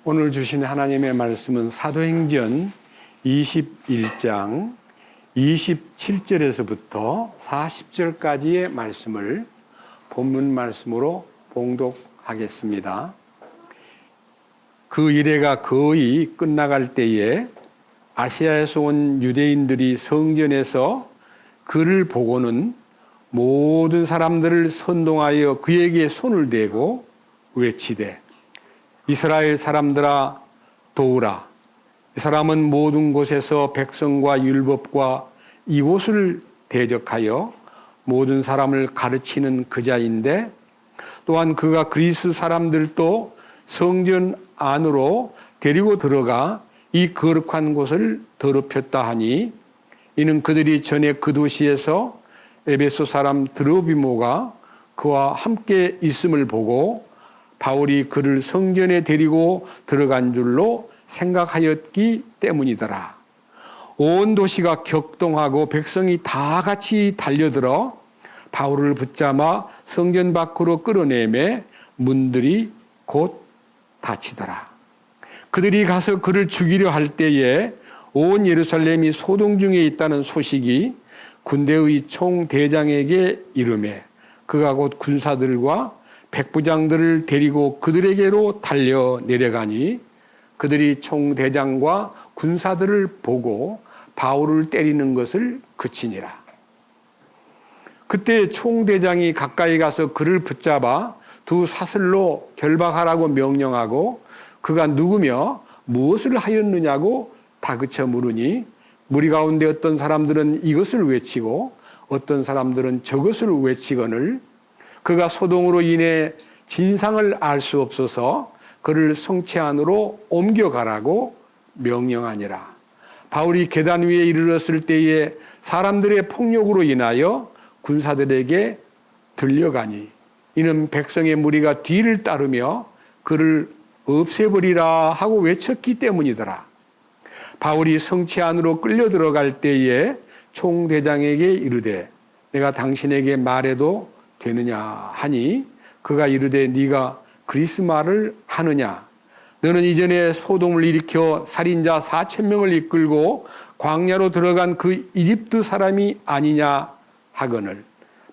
오늘 주신 하나님의 말씀은 사도행전 21장 27절에서부터 40절까지의 말씀을 본문 말씀으로 봉독하겠습니다. 그 일회가 거의 끝나갈 때에 아시아에서 온 유대인들이 성전에서 그를 보고는 모든 사람들을 선동하여 그에게 손을 대고 외치되 이스라엘 사람들아 도우라. 이 사람은 모든 곳에서 백성과 율법과 이곳을 대적하여 모든 사람을 가르치는 그자인데 또한 그가 그리스 사람들도 성전 안으로 데리고 들어가 이 거룩한 곳을 더럽혔다 하니 이는 그들이 전에 그 도시에서 에베소 사람 드로비모가 그와 함께 있음을 보고 바울이 그를 성전에 데리고 들어간 줄로 생각하였기 때문이더라. 온 도시가 격동하고 백성이 다 같이 달려들어 바울을 붙잡아 성전 밖으로 끌어내매 문들이 곧 닫히더라. 그들이 가서 그를 죽이려 할 때에 온 예루살렘이 소동 중에 있다는 소식이 군대의 총대장에게 이르매 그가 곧 군사들과 백부장들을 데리고 그들에게로 달려 내려가니 그들이 총대장과 군사들을 보고 바울을 때리는 것을 그치니라. 그때 총대장이 가까이 가서 그를 붙잡아 두 사슬로 결박하라고 명령하고 그가 누구며 무엇을 하였느냐고 다그쳐 물으니 무리 가운데 어떤 사람들은 이것을 외치고 어떤 사람들은 저것을 외치거늘 그가 소동으로 인해 진상을 알 수 없어서 그를 성체 안으로 옮겨가라고 명령하니라. 바울이 계단 위에 이르렀을 때에 사람들의 폭력으로 인하여 군사들에게 들려가니 이는 백성의 무리가 뒤를 따르며 그를 없애버리라 하고 외쳤기 때문이더라. 바울이 성체 안으로 끌려 들어갈 때에 총대장에게 이르되 내가 당신에게 말해도 되느냐 하니 그가 이르되 네가 그리스 말을 하느냐 너는 이전에 소동을 일으켜 살인자 4,000명을 이끌고 광야로 들어간 그 이집트 사람이 아니냐 하거늘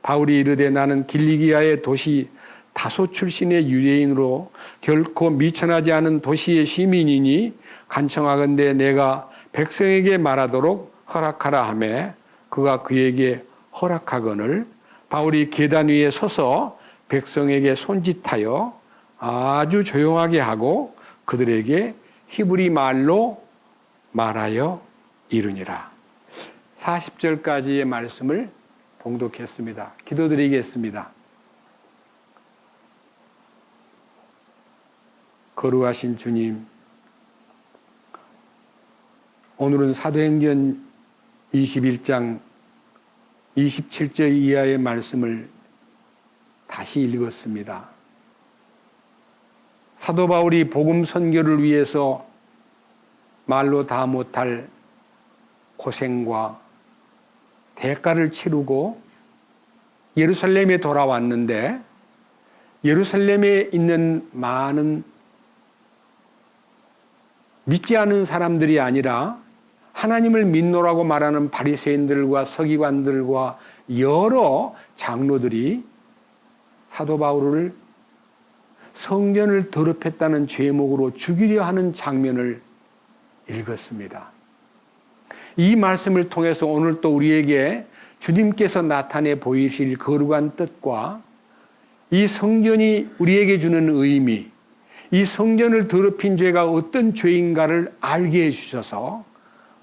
바울이 이르되 나는 길리기아의 도시 다소 출신의 유대인으로 결코 미천하지 않은 도시의 시민이니 간청하건대 내가 백성에게 말하도록 허락하라 하매 그가 그에게 허락하거늘 바울이 계단 위에 서서 백성에게 손짓하여 아주 조용하게 하고 그들에게 히브리 말로 말하여 이르니라. 40절까지의 말씀을 봉독했습니다. 기도드리겠습니다. 거룩하신 주님, 오늘은 사도행전 21장 27절 이하의 말씀을 다시 읽었습니다. 사도 바울이 복음 선교를 위해서 말로 다 못할 고생과 대가를 치르고 예루살렘에 돌아왔는데 예루살렘에 있는 많은 믿지 않은 사람들이 아니라 하나님을 믿노라고 말하는 바리새인들과 서기관들과 여러 장로들이 사도 바울을 성전을 더럽혔다는 죄목으로 죽이려 하는 장면을 읽었습니다. 이 말씀을 통해서 오늘 또 우리에게 주님께서 나타내 보이실 거룩한 뜻과 이 성전이 우리에게 주는 의미, 이 성전을 더럽힌 죄가 어떤 죄인가를 알게 해주셔서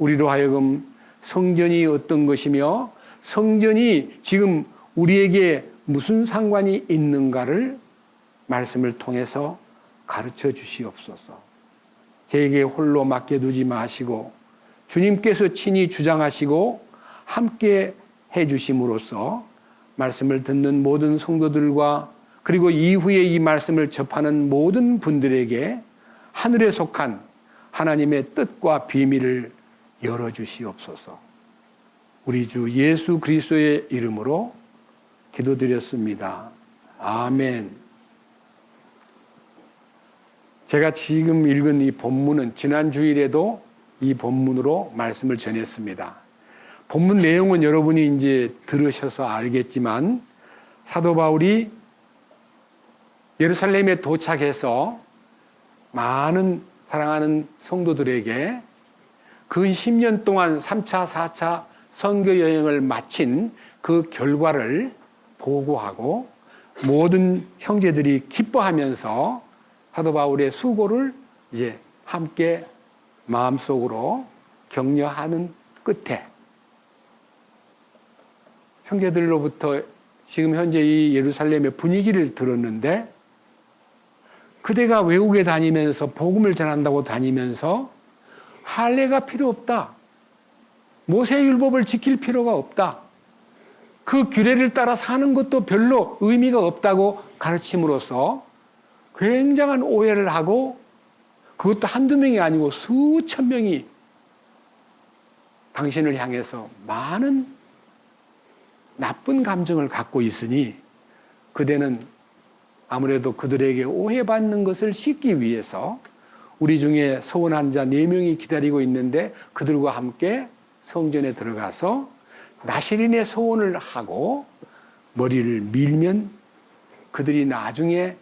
우리로 하여금 성전이 어떤 것이며 성전이 지금 우리에게 무슨 상관이 있는가를 말씀을 통해서 가르쳐 주시옵소서. 저에게 홀로 맡겨두지 마시고 주님께서 친히 주장하시고 함께 해주심으로써 말씀을 듣는 모든 성도들과 그리고 이후에 이 말씀을 접하는 모든 분들에게 하늘에 속한 하나님의 뜻과 비밀을 열어주시옵소서. 우리 주 예수 그리스도의 이름으로 기도드렸습니다. 아멘. 제가 지금 읽은 이 본문은 지난 주일에도 이 본문으로 말씀을 전했습니다. 본문 내용은 여러분이 이제 들으셔서 알겠지만 사도 바울이 예루살렘에 도착해서 많은 사랑하는 성도들에게 근 10년 동안 3차, 4차 선교 여행을 마친 그 결과를 보고하고 모든 형제들이 기뻐하면서 사도 바울의 수고를 이제 함께 마음속으로 격려하는 끝에 형제들로부터 지금 현재 이 예루살렘의 분위기를 들었는데 그대가 외국에 다니면서 복음을 전한다고 다니면서 할례가 필요 없다. 모세율법을 지킬 필요가 없다. 그 규례를 따라 사는 것도 별로 의미가 없다고 가르침으로써 굉장한 오해를 하고 그것도 한두 명이 아니고 수천 명이 당신을 향해서 많은 나쁜 감정을 갖고 있으니 그대는 아무래도 그들에게 오해받는 것을 씻기 위해서 우리 중에 소원한 자 4명이 기다리고 있는데 그들과 함께 성전에 들어가서 나시린의 소원을 하고 머리를 밀면 그들이 나중에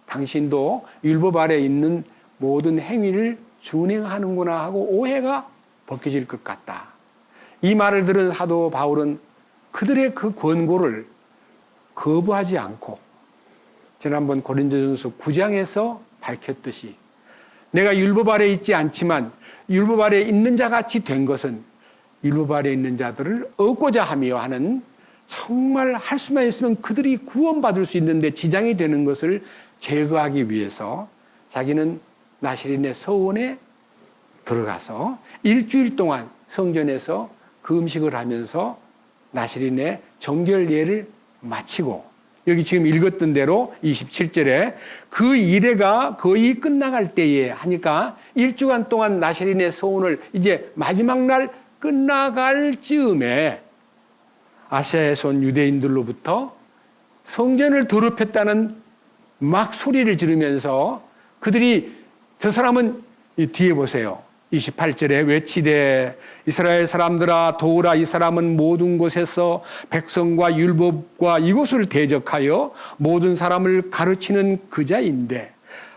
당신도 율법 아래 있는 모든 행위를 준행하는구나 하고 오해가 벗겨질 것 같다. 이 말을 들은 사도 바울은 그들의 그 권고를 거부하지 않고 지난번 고린도전서 9장에서 밝혔듯이 내가 율법 아래 있지 않지만 율법 아래 있는 자 같이 된 것은 율법 아래 있는 자들을 얻고자 하며 하는 정말 할 수만 있으면 그들이 구원받을 수 있는데 지장이 되는 것을 제거하기 위해서 자기는 나시린의 서원에 들어가서 일주일 동안 성전에서 그 음식을 하면서 나시린의 정결 예를 마치고 여기 지금 읽었던 대로 27절에 그 일회가 거의 끝나갈 때에 하니까 일주간 동안 나시린의 소원을 이제 마지막 날 끝나갈 즈음에 아시아에서 온 유대인들로부터 성전을 더럽혔다는 막 소리를 지르면서 그들이 저 사람은 이 뒤에 보세요. 28절에 외치되 이스라엘 사람들아 도우라 이 사람은 모든 곳에서 백성과 율법과 이곳을 대적하여 모든 사람을 가르치는 그자인데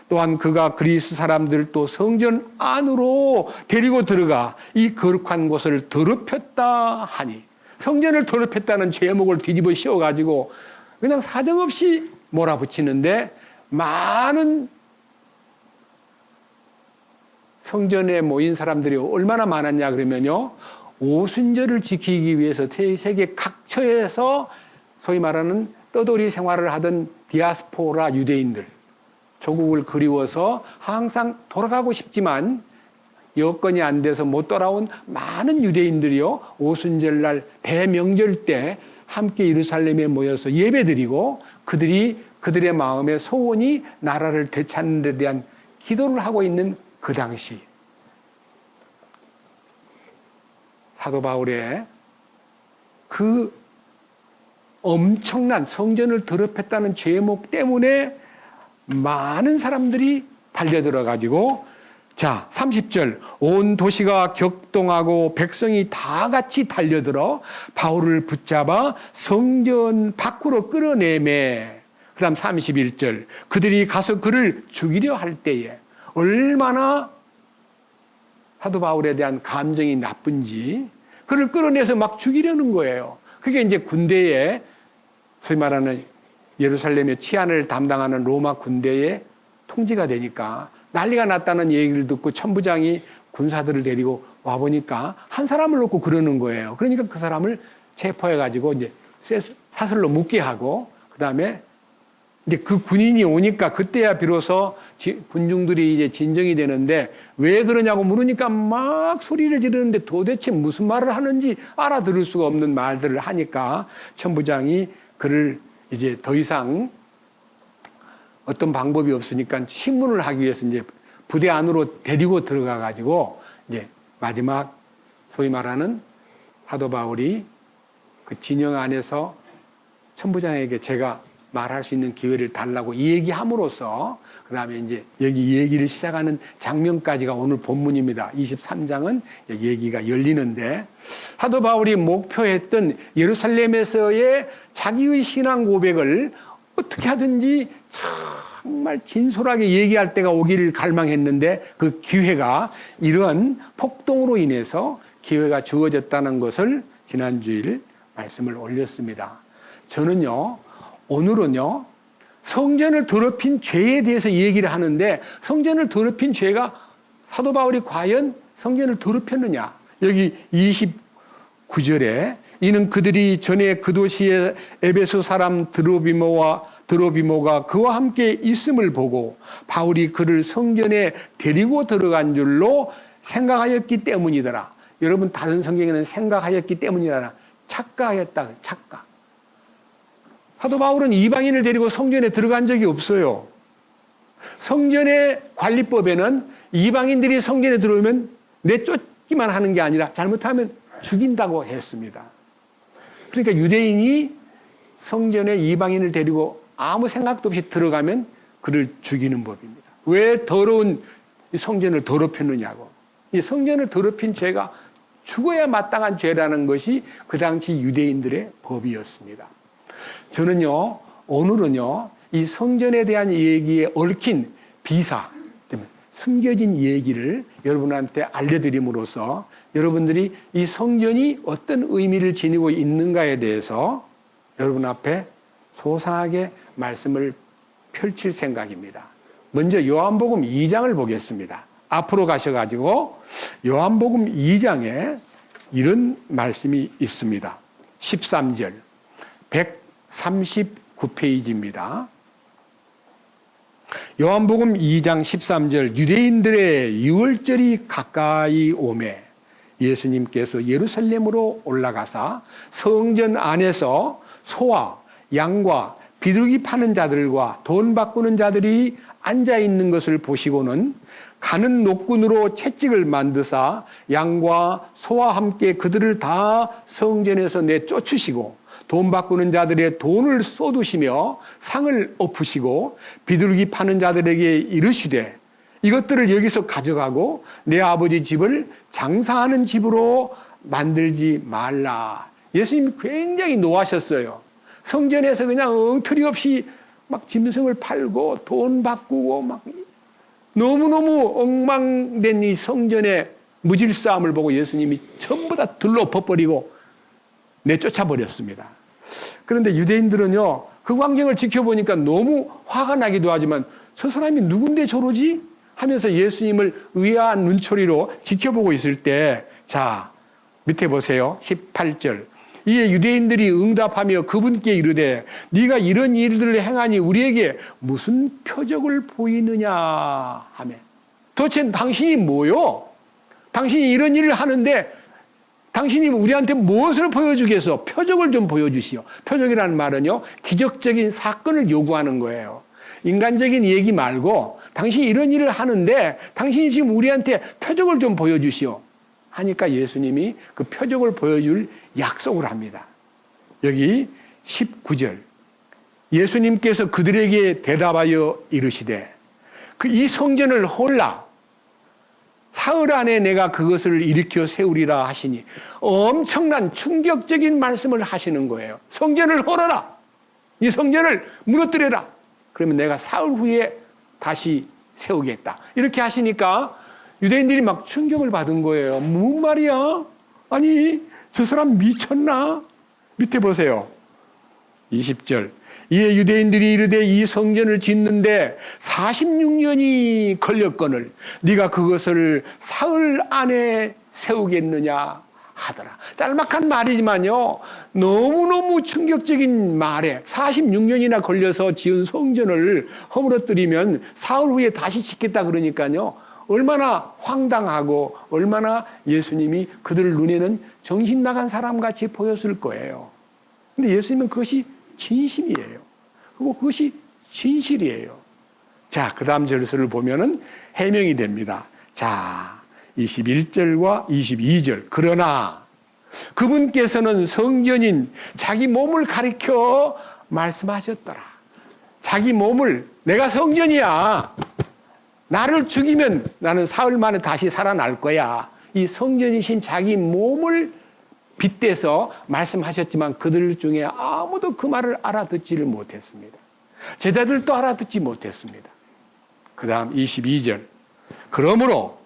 또한 그가 그리스 사람들 또 성전 안으로 데리고 들어가 이 거룩한 곳을 더럽혔다 하니 성전을 더럽혔다는 제목을 뒤집어 씌워가지고 그냥 사정없이 몰아붙이는데 많은 성전에 모인 사람들이 얼마나 많았냐 그러면요. 오순절을 지키기 위해서 세계 각처에서 소위 말하는 떠돌이 생활을 하던 디아스포라 유대인들 조국을 그리워서 항상 돌아가고 싶지만 여건이 안 돼서 못 돌아온 많은 유대인들이요. 오순절날 대명절 때 함께 예루살렘에 모여서 예배드리고 그들의 마음의 소원이 나라를 되찾는 데 대한 기도를 하고 있는 그 당시 사도 바울의 그 엄청난 성전을 더럽혔다는 죄목 때문에 많은 사람들이 달려들어 가지고 자 30절 온 도시가 격동하고 백성이 다 같이 달려들어 바울을 붙잡아 성전 밖으로 끌어내매 그 다음 31절 그들이 가서 그를 죽이려 할 때에 얼마나 사도 바울에 대한 감정이 나쁜지 그를 끌어내서 막 죽이려는 거예요. 그게 이제 군대에 소위 말하는 예루살렘의 치안을 담당하는 로마 군대의 통지가 되니까 난리가 났다는 얘기를 듣고 천부장이 군사들을 데리고 와보니까 한 사람을 놓고 그러는 거예요. 그러니까 그 사람을 체포해가지고 이제 사슬로 묶게 하고 그 다음에 이제 그 군인이 오니까 그때야 비로소 군중들이 이제 진정이 되는데 왜 그러냐고 물으니까 막 소리를 지르는데 도대체 무슨 말을 하는지 알아들을 수가 없는 말들을 하니까 천부장이 그를 이제 더 이상 어떤 방법이 없으니까 신문을 하기 위해서 이제 부대 안으로 데리고 들어가 가지고 이제 마지막 소위 말하는 사도 바울이 그 진영 안에서 천부장에게 제가 말할 수 있는 기회를 달라고 얘기함으로써 그 다음에 이제 여기 얘기를 시작하는 장면까지가 오늘 본문입니다. 23장은 얘기가 열리는데 사도 바울이 목표했던 예루살렘에서의 자기의 신앙 고백을 어떻게 하든지 정말 진솔하게 얘기할 때가 오기를 갈망했는데 그 기회가 이러한 폭동으로 인해서 기회가 주어졌다는 것을 지난주일 말씀을 올렸습니다. 저는요, 오늘은요, 성전을 더럽힌 죄에 대해서 얘기를 하는데 성전을 더럽힌 죄가 사도 바울이 과연 성전을 더럽혔느냐? 여기 29절에 이는 그들이 전에 그 도시에 에베소 사람 드로비모가 그와 함께 있음을 보고 바울이 그를 성전에 데리고 들어간 줄로 생각하였기 때문이더라. 여러분 다른 성경에는 생각하였기 때문이라 착각했다. 착각. 사도 바울은 이방인을 데리고 성전에 들어간 적이 없어요. 성전의 관리법에는 이방인들이 성전에 들어오면 내쫓기만 하는 게 아니라 잘못하면 죽인다고 했습니다. 그러니까 유대인이 성전에 이방인을 데리고 아무 생각도 없이 들어가면 그를 죽이는 법입니다. 왜 더러운 성전을 더럽혔느냐고. 이 성전을 더럽힌 죄가 죽어야 마땅한 죄라는 것이 그 당시 유대인들의 법이었습니다. 저는요, 오늘은요, 이 성전에 대한 얘기에 얽힌 비사, 숨겨진 얘기를 여러분한테 알려드림으로써 여러분들이 이 성전이 어떤 의미를 지니고 있는가에 대해서 여러분 앞에 소상하게 말씀을 펼칠 생각입니다. 먼저 요한복음 2장을 보겠습니다. 앞으로 가셔가지고 요한복음 2장에 이런 말씀이 있습니다. 13절, 139페이지입니다. 요한복음 2장 13절, 유대인들의 유월절이 가까이 오매 예수님께서 예루살렘으로 올라가사 성전 안에서 소와 양과 비둘기 파는 자들과 돈 바꾸는 자들이 앉아 있는 것을 보시고는 가는 노끈으로 채찍을 만드사 양과 소와 함께 그들을 다 성전에서 내쫓으시고 돈 바꾸는 자들의 돈을 쏟으시며 상을 엎으시고 비둘기 파는 자들에게 이르시되 이것들을 여기서 가져가고 내 아버지 집을 장사하는 집으로 만들지 말라. 예수님이 굉장히 노하셨어요. 성전에서 그냥 엉터리 없이 막 짐승을 팔고 돈 바꾸고 막 너무너무 엉망된 이 성전의 무질서함을 보고 예수님이 전부 다 들러엎어버리고 내쫓아버렸습니다. 그런데 유대인들은요, 그 광경을 지켜보니까 너무 화가 나기도 하지만 저 사람이 누군데 저러지? 하면서 예수님을 의아한 눈초리로 지켜보고 있을 때, 자, 밑에 보세요. 18절. 이에 유대인들이 응답하며 그분께 이르되 네가 이런 일들을 행하니 우리에게 무슨 표적을 보이느냐 하며 도대체 당신이 뭐요? 당신이 이런 일을 하는데 당신이 우리한테 무엇을 보여주겠어? 표적을 좀 보여주시오. 표적이라는 말은요, 기적적인 사건을 요구하는 거예요. 인간적인 얘기 말고 당신이 이런 일을 하는데 당신이 지금 우리한테 표적을 좀 보여주시오. 하니까 예수님이 그 표적을 보여줄 약속을 합니다. 여기 19절. 예수님께서 그들에게 대답하여 이르시되 이 성전을 헐라. 사흘 안에 내가 그것을 일으켜 세우리라 하시니 엄청난 충격적인 말씀을 하시는 거예요. 성전을 헐어라. 이 성전을 무너뜨려라. 그러면 내가 사흘 후에 다시 세우겠다. 이렇게 하시니까 유대인들이 막 충격을 받은 거예요. 무슨 말이야? 아니, 저 사람 미쳤나? 밑에 보세요. 20절. 이에 유대인들이 이르되 이 성전을 짓는데 46년이 걸렸거늘 네가 그것을 사흘 안에 세우겠느냐 하더라. 짤막한 말이지만요, 너무너무 충격적인 말에 46년이나 걸려서 지은 성전을 허물어뜨리면 사흘 후에 다시 짓겠다 그러니까요, 얼마나 황당하고 얼마나 예수님이 그들 눈에는 정신 나간 사람같이 보였을 거예요. 근데 예수님은 그것이 진심이에요. 그리고 그것이 진실이에요. 자, 그 다음 절수를 보면은 해명이 됩니다. 자, 21절과 22절. 그러나 그분께서는 성전인 자기 몸을 가리켜 말씀하셨더라. 자기 몸을 내가 성전이야. 나를 죽이면 나는 사흘 만에 다시 살아날 거야. 이 성전이신 자기 몸을 빗대서 말씀하셨지만 그들 중에 아무도 그 말을 알아듣지를 못했습니다. 제자들도 알아듣지 못했습니다. 그 다음 22절. 그러므로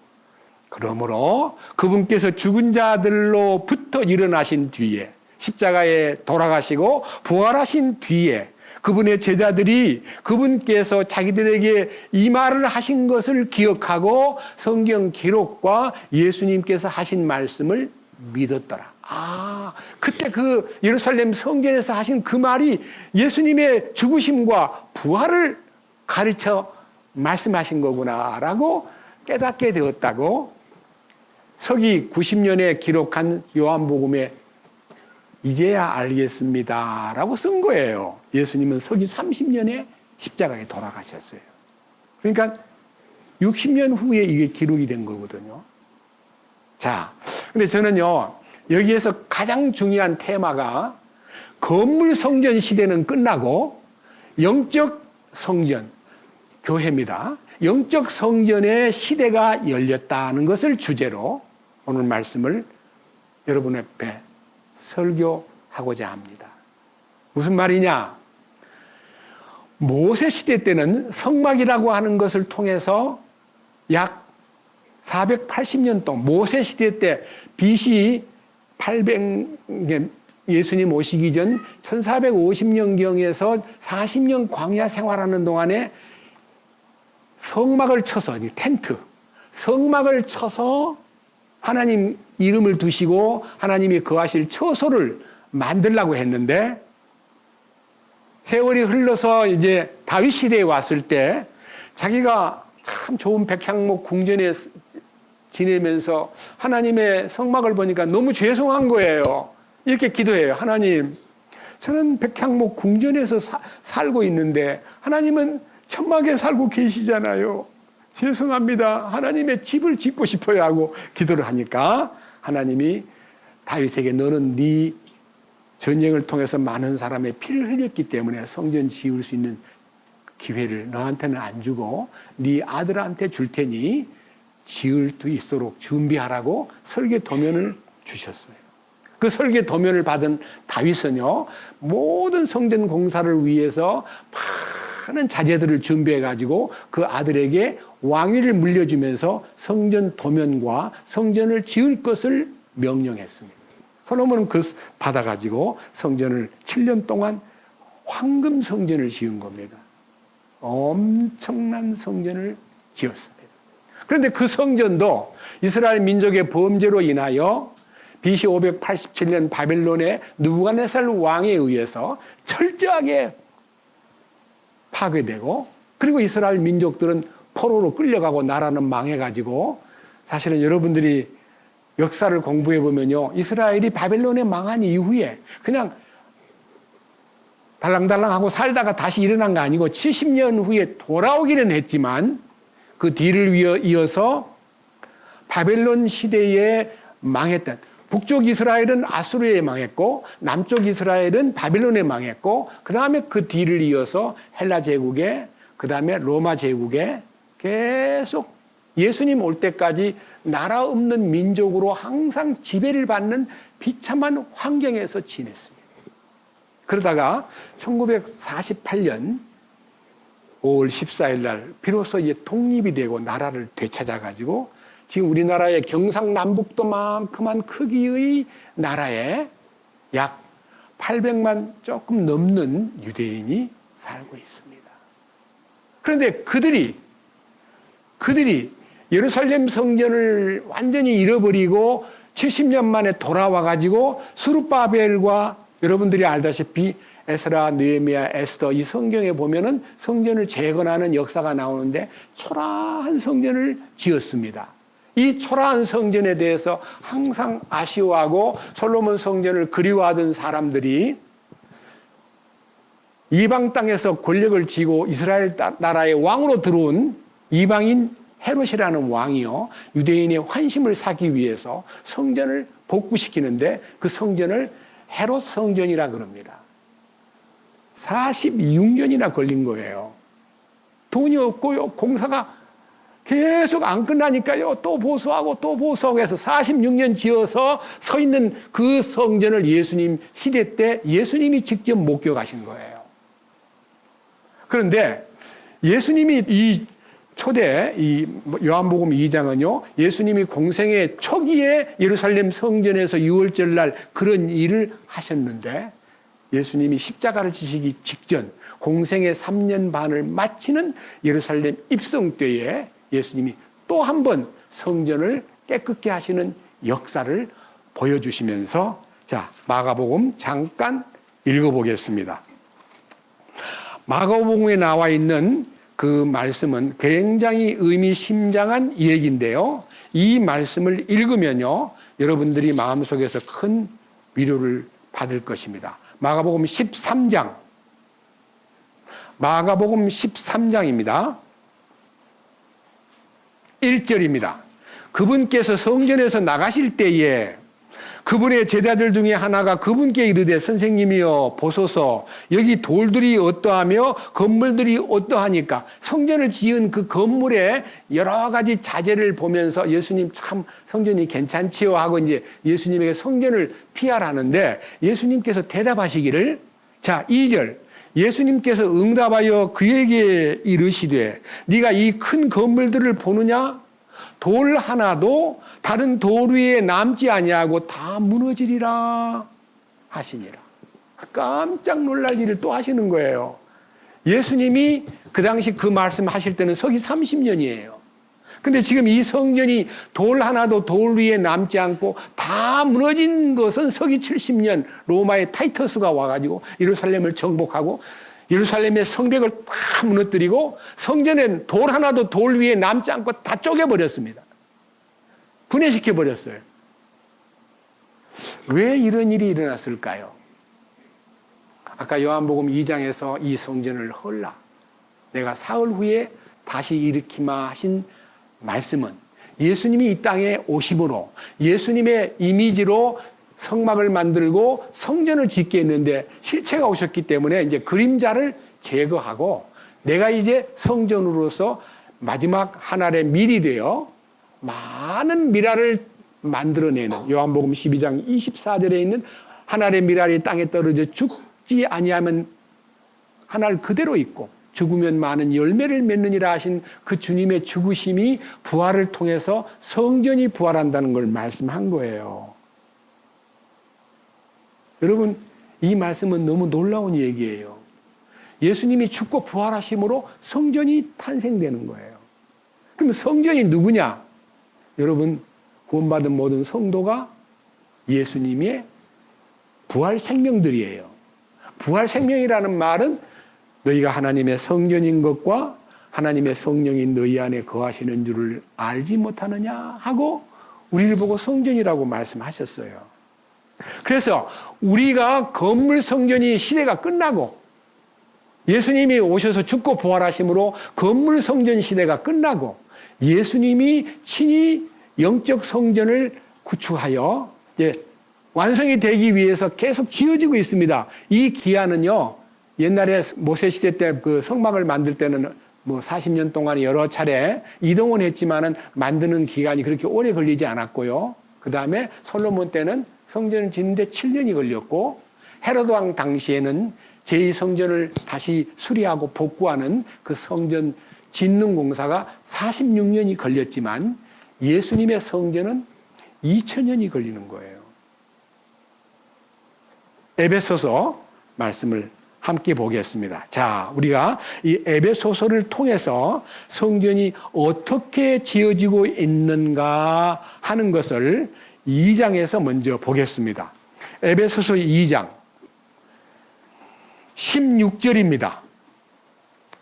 그분께서 죽은 자들로부터 일어나신 뒤에 십자가에 돌아가시고 부활하신 뒤에 그분의 제자들이 그분께서 자기들에게 이 말을 하신 것을 기억하고 성경 기록과 예수님께서 하신 말씀을 믿었더라. 그때 그 예루살렘 성전에서 하신 그 말이 예수님의 죽으심과 부활을 가르쳐 말씀하신 거구나라고 깨닫게 되었다고 서기 90년에 기록한 요한복음에 이제야 알겠습니다라고 쓴 거예요. 예수님은 서기 30년에 십자가에 돌아가셨어요. 그러니까 60년 후에 이게 기록이 된 거거든요. 자, 근데 저는요, 여기에서 가장 중요한 테마가 건물 성전 시대는 끝나고 영적 성전, 교회입니다. 영적 성전의 시대가 열렸다는 것을 주제로 오늘 말씀을 여러분 앞에 설교하고자 합니다. 무슨 말이냐? 모세 시대 때는 성막이라고 하는 것을 통해서 약 480년 동안 모세 시대 때 BC 800년 예수님 오시기 전 1450년경에서 40년 광야 생활하는 동안에 성막을 쳐서 텐트, 성막을 쳐서 하나님 이름을 두시고 하나님이 거하실 처소를 만들려고 했는데 세월이 흘러서 이제 다윗 시대에 왔을 때 자기가 참 좋은 백향목 궁전에 지내면서 하나님의 성막을 보니까 너무 죄송한 거예요. 이렇게 기도해요. 하나님, 저는 백향목 궁전에서 살고 있는데 하나님은 천막에 살고 계시잖아요. 죄송합니다. 하나님의 집을 짓고 싶어요 하고 기도를 하니까 하나님이 다윗에게 너는 네 전쟁을 통해서 많은 사람의 피를 흘렸기 때문에 성전 지을 수 있는 기회를 너한테는 안 주고 네 아들한테 줄 테니 지을 수 있도록 준비하라고 설계 도면을 주셨어요. 그 설계 도면을 받은 다윗은요, 모든 성전 공사를 위해서 많은 자재들을 준비해가지고 그 아들에게 왕위를 물려주면서 성전 도면과 성전을 지을 것을 명령했습니다. 솔로몬은 그 받아가지고 성전을 7년 동안 황금 성전을 지은 겁니다. 엄청난 성전을 지었습니다. 그런데 그 성전도 이스라엘 민족의 범죄로 인하여 BC 587년 바벨론의 느부갓네살 왕에 의해서 철저하게 파괴되고 그리고 이스라엘 민족들은 포로로 끌려가고 나라는 망해가지고 사실은 여러분들이 역사를 공부해 보면요, 이스라엘이 바벨론에 망한 이후에 그냥 달랑달랑하고 살다가 다시 일어난 거 아니고 70년 후에 돌아오기는 했지만 그 뒤를 이어서 바벨론 시대에 망했던 북쪽 이스라엘은 아수르에 망했고 남쪽 이스라엘은 바벨론에 망했고 그 다음에 그 뒤를 이어서 헬라 제국에 그 다음에 로마 제국에 계속 예수님 올 때까지 나라 없는 민족으로 항상 지배를 받는 비참한 환경에서 지냈습니다. 그러다가 1948년 5월 14일 날 비로소 이제 독립이 되고 나라를 되찾아가지고 지금 우리나라의 경상남북도만큼한 크기의 나라에 약 800만 조금 넘는 유대인이 살고 있습니다. 그런데 그들이 예루살렘 성전을 완전히 잃어버리고 70년 만에 돌아와가지고 스룹바벨과 여러분들이 알다시피 에스라, 느헤미야, 에스더 이 성경에 보면은 성전을 재건하는 역사가 나오는데 초라한 성전을 지었습니다. 이 초라한 성전에 대해서 항상 아쉬워하고 솔로몬 성전을 그리워하던 사람들이 이방 땅에서 권력을 쥐고 이스라엘 나라의 왕으로 들어온 이방인 헤롯이라는 왕이요, 유대인의 환심을 사기 위해서 성전을 복구시키는데 그 성전을 헤롯 성전이라 그럽니다. 46년이나 걸린 거예요. 돈이 없고요. 공사가 계속 안 끝나니까요. 또 보수하고 또 보수하고 해서 46년 지어서 서 있는 그 성전을 예수님 시대 때 예수님이 직접 목격하신 거예요. 그런데 예수님이 이 초대 이 요한복음 2장은요. 예수님이 공생의 초기에 예루살렘 성전에서 유월절날 그런 일을 하셨는데 예수님이 십자가를 지시기 직전 공생의 3년 반을 마치는 예루살렘 입성 때에 예수님이 또 한 번 성전을 깨끗게 하시는 역사를 보여주시면서 자, 마가복음 잠깐 읽어보겠습니다. 마가복음에 나와 있는 그 말씀은 굉장히 의미심장한 얘기인데요. 이 말씀을 읽으면요, 여러분들이 마음속에서 큰 위로를 받을 것입니다. 마가복음 13장. 마가복음 13장입니다. 1절입니다. 그분께서 성전에서 나가실 때에 그분의 제자들 중에 하나가 그분께 이르되 선생님이여 보소서 여기 돌들이 어떠하며 건물들이 어떠하니까 성전을 지은 그 건물의 여러 가지 자재를 보면서 예수님 참 성전이 괜찮지요 하고 이제 예수님에게 성전을 피하라는데 예수님께서 대답하시기를 자 2절 예수님께서 응답하여 그에게 이르시되 네가 이 큰 건물들을 보느냐 돌 하나도 다른 돌 위에 남지 아니하고 다 무너지리라 하시니라. 깜짝 놀랄 일을 또 하시는 거예요. 예수님이 그 당시 그 말씀 하실 때는 서기 30년이에요. 근데 지금 이 성전이 돌 하나도 돌 위에 남지 않고 다 무너진 것은 서기 70년 로마의 타이터스가 와가지고 예루살렘을 정복하고 예루살렘의 성벽을 다 무너뜨리고 성전엔 돌 하나도 돌 위에 남지 않고 다 쪼개버렸습니다. 분해시켜버렸어요. 왜 이런 일이 일어났을까요? 아까 요한복음 2장에서 이 성전을 헐라 내가 사흘 후에 다시 일으키마 하신 말씀은 예수님이 이 땅에 오심으로 예수님의 이미지로 성막을 만들고 성전을 짓게 했는데 실체가 오셨기 때문에 이제 그림자를 제거하고 내가 이제 성전으로서 마지막 하늘의 밀이 되어 많은 미랄을 만들어내는 요한복음 12장 24절에 있는 하늘의 미랄이 땅에 떨어져 죽지 아니하면 하늘 그대로 있고 죽으면 많은 열매를 맺느니라 하신 그 주님의 죽으심이 부활을 통해서 성전이 부활한다는 걸 말씀한 거예요. 여러분 이 말씀은 너무 놀라운 얘기예요. 예수님이 죽고 부활하심으로 성전이 탄생되는 거예요. 그럼 성전이 누구냐? 여러분 구원받은 모든 성도가 예수님의 부활 생명들이에요. 부활 생명이라는 말은 너희가 하나님의 성전인 것과 하나님의 성령이 너희 안에 거하시는 줄을 알지 못하느냐 하고 우리를 보고 성전이라고 말씀하셨어요. 그래서 우리가 건물 성전이 시대가 끝나고 예수님이 오셔서 죽고 부활하심으로 건물 성전 시대가 끝나고 예수님이 친히 영적 성전을 구축하여 완성이 되기 위해서 계속 지어지고 있습니다. 이 기한은요, 옛날에 모세 시대 때 그 성막을 만들 때는 뭐 40년 동안 여러 차례 이동은 했지만은 만드는 기간이 그렇게 오래 걸리지 않았고요. 그 다음에 솔로몬 때는 성전을 짓는데 7년이 걸렸고 헤로드 왕 당시에는 제2성전을 다시 수리하고 복구하는 그 성전 짓는 공사가 46년이 걸렸지만 예수님의 성전은 2000년이 걸리는 거예요. 에베소서 말씀을 함께 보겠습니다. 자, 우리가 이 에베소서를 통해서 성전이 어떻게 지어지고 있는가 하는 것을 2장에서 먼저 보겠습니다. 에베소서 2장 16절입니다.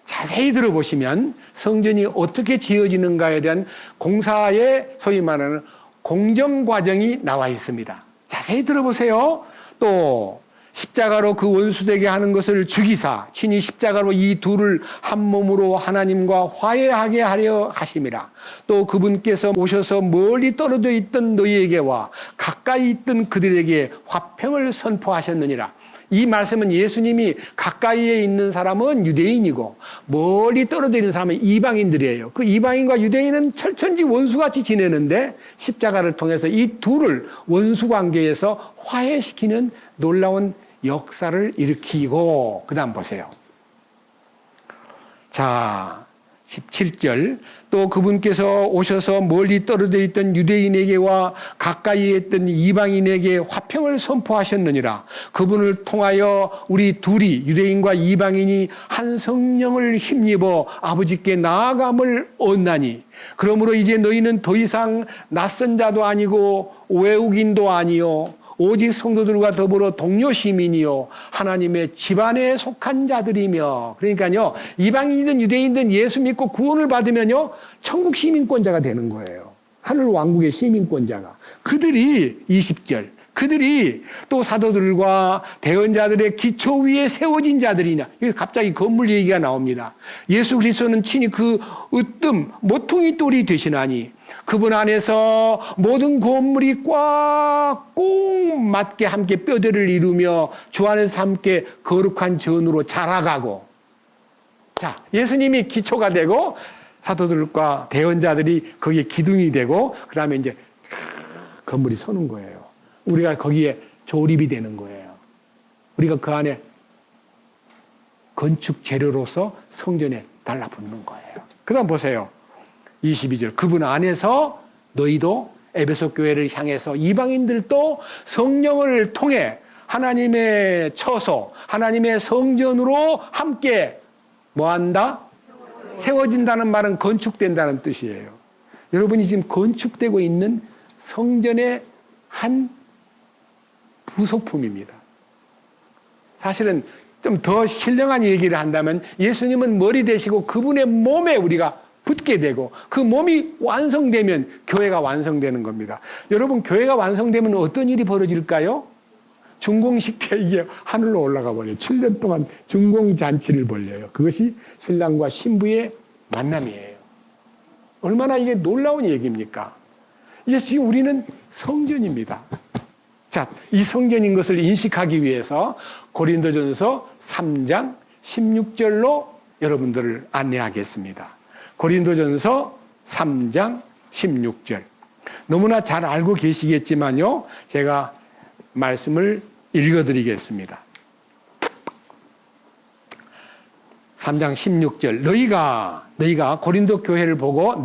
자세히 들어보시면 성전이 어떻게 지어지는가에 대한 공사의 소위 말하는 공정 과정이 나와 있습니다. 자세히 들어보세요. 또 십자가로 그 원수되게 하는 것을 죽이사 친히 십자가로 이 둘을 한 몸으로 하나님과 화해하게 하려 하심이라. 또 그분께서 오셔서 멀리 떨어져 있던 너희에게와 가까이 있던 그들에게 화평을 선포하셨느니라. 이 말씀은 예수님이 가까이에 있는 사람은 유대인이고 멀리 떨어져 있는 사람은 이방인들이에요. 그 이방인과 유대인은 철천지 원수같이 지내는데 십자가를 통해서 이 둘을 원수 관계에서 화해시키는 놀라운 역사를 일으키고, 그 다음 보세요. 자, 17절. 또 그분께서 오셔서 멀리 떨어져 있던 유대인에게와 가까이 있던 이방인에게 화평을 선포하셨느니라. 그분을 통하여 우리 둘이, 유대인과 이방인이 한 성령을 힘입어 아버지께 나아감을 얻나니, 그러므로 이제 너희는 더 이상 낯선 자도 아니고 외국인도 아니요 오직 성도들과 더불어 동료 시민이요 하나님의 집안에 속한 자들이며. 그러니까요, 이방인이든 유대인이든 예수 믿고 구원을 받으면요 천국 시민권자가 되는 거예요. 하늘 왕국의 시민권자가. 그들이 20절, 그들이 또 사도들과 대언자들의 기초 위에 세워진 자들이냐. 여기 갑자기 건물 얘기가 나옵니다. 예수 그리스도는 친히 그 으뜸 모퉁이 돌이 되시나니 그분 안에서 모든 건물이 꽉 맞게 함께 뼈대를 이루며 주 안에서 함께 거룩한 전으로 자라가고. 자, 예수님이 기초가 되고 사도들과 대언자들이 거기에 기둥이 되고, 그 다음에 이제 건물이 서는 거예요. 우리가 거기에 조립이 되는 거예요. 우리가 그 안에 건축 재료로서 성전에 달라붙는 거예요. 그 다음 보세요. 22절. 그분 안에서 너희도 에베소 교회를 향해서 이방인들도 성령을 통해 하나님의 처소, 하나님의 성전으로 함께 뭐한다? 세워진다는 말은 건축된다는 뜻이에요. 여러분이 지금 건축되고 있는 성전의 한 부속품입니다. 사실은 좀 더 신령한 얘기를 한다면 예수님은 머리 되시고 그분의 몸에 우리가 붙게 되고 그 몸이 완성되면 교회가 완성되는 겁니다. 여러분, 교회가 완성되면 어떤 일이 벌어질까요? 준공식 때 이게 하늘로 올라가 버려요. 7년 동안 준공잔치를 벌려요. 그것이 신랑과 신부의 만남이에요. 얼마나 이게 놀라운 얘기입니까? 이게 지금 우리는 성전입니다. 자, 이 성전인 것을 인식하기 위해서 고린도전서 3장 16절로 여러분들을 안내하겠습니다. 고린도전서 3장 16절. 너무나 잘 알고 계시겠지만요, 제가 말씀을 읽어드리겠습니다. 3장 16절. 너희가 고린도 교회를 보고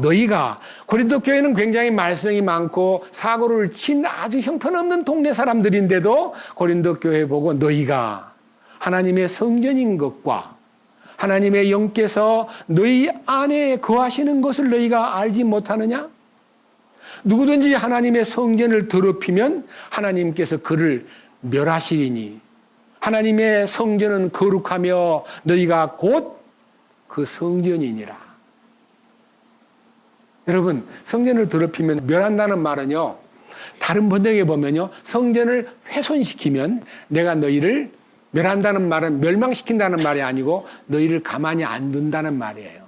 고린도 교회는 굉장히 말썽이 많고 사고를 친 아주 형편없는 동네 사람들인데도 고린도 교회 보고 너희가 하나님의 성전인 것과 하나님의 영께서 너희 안에 거하시는 것을 너희가 알지 못하느냐? 누구든지 하나님의 성전을 더럽히면 하나님께서 그를 멸하시리니 하나님의 성전은 거룩하며 너희가 곧 그 성전이니라. 여러분, 성전을 더럽히면 멸한다는 말은요, 다른 번역에 보면요, 성전을 훼손시키면 내가 너희를 멸한다는 말은 멸망시킨다는 말이 아니고 너희를 가만히 안 둔다는 말이에요.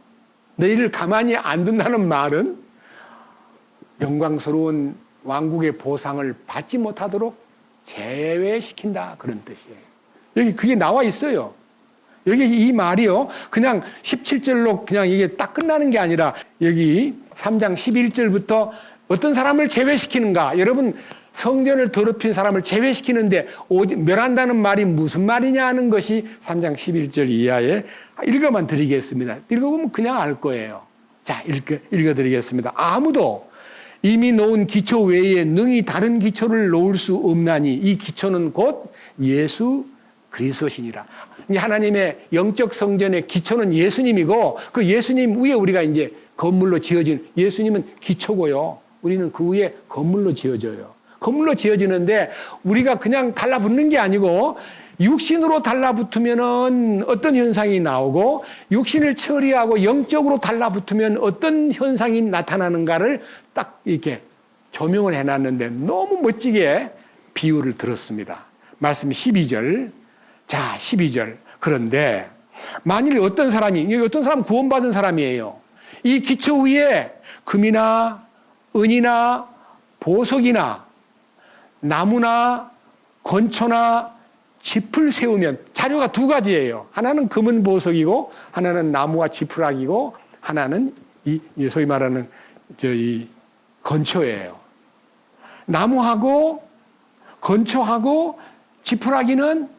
너희를 가만히 안 둔다는 말은 영광스러운 왕국의 보상을 받지 못하도록 제외시킨다, 그런 뜻이에요. 여기 그게 나와 있어요. 여기 이 말이요, 그냥 17절로 그냥 이게 딱 끝나는 게 아니라 여기 3장 11절부터 어떤 사람을 제외시키는가. 여러분, 성전을 더럽힌 사람을 제외시키는데 멸한다는 말이 무슨 말이냐 하는 것이 3장 11절 이하에 읽어만 드리겠습니다. 읽어보면 그냥 알 거예요. 자, 읽어드리겠습니다. 아무도 이미 놓은 기초 외에 능히 다른 기초를 놓을 수 없나니 이 기초는 곧 예수 그리스도시니라. 하나님의 영적 성전의 기초는 예수님이고 그 예수님 위에 우리가 이제 건물로 지어진, 예수님은 기초고요. 우리는 그 위에 건물로 지어져요. 건물로 지어지는데 우리가 그냥 달라붙는 게 아니고 육신으로 달라붙으면 어떤 현상이 나오고 육신을 처리하고 영적으로 달라붙으면 어떤 현상이 나타나는가를 딱 이렇게 조명을 해놨는데 너무 멋지게 비유를 들었습니다. 말씀 12절. 자, 12절. 그런데 만일 어떤 사람이, 어떤 사람 구원받은 사람이에요. 이 기초 위에 금이나 은이나 보석이나 나무나 건초나 짚을 세우면 자료가 두 가지예요. 하나는 금은 보석이고 하나는 나무와 지푸라기고 하나는 이 소위 말하는 이 건초예요. 나무하고 건초하고 지푸라기는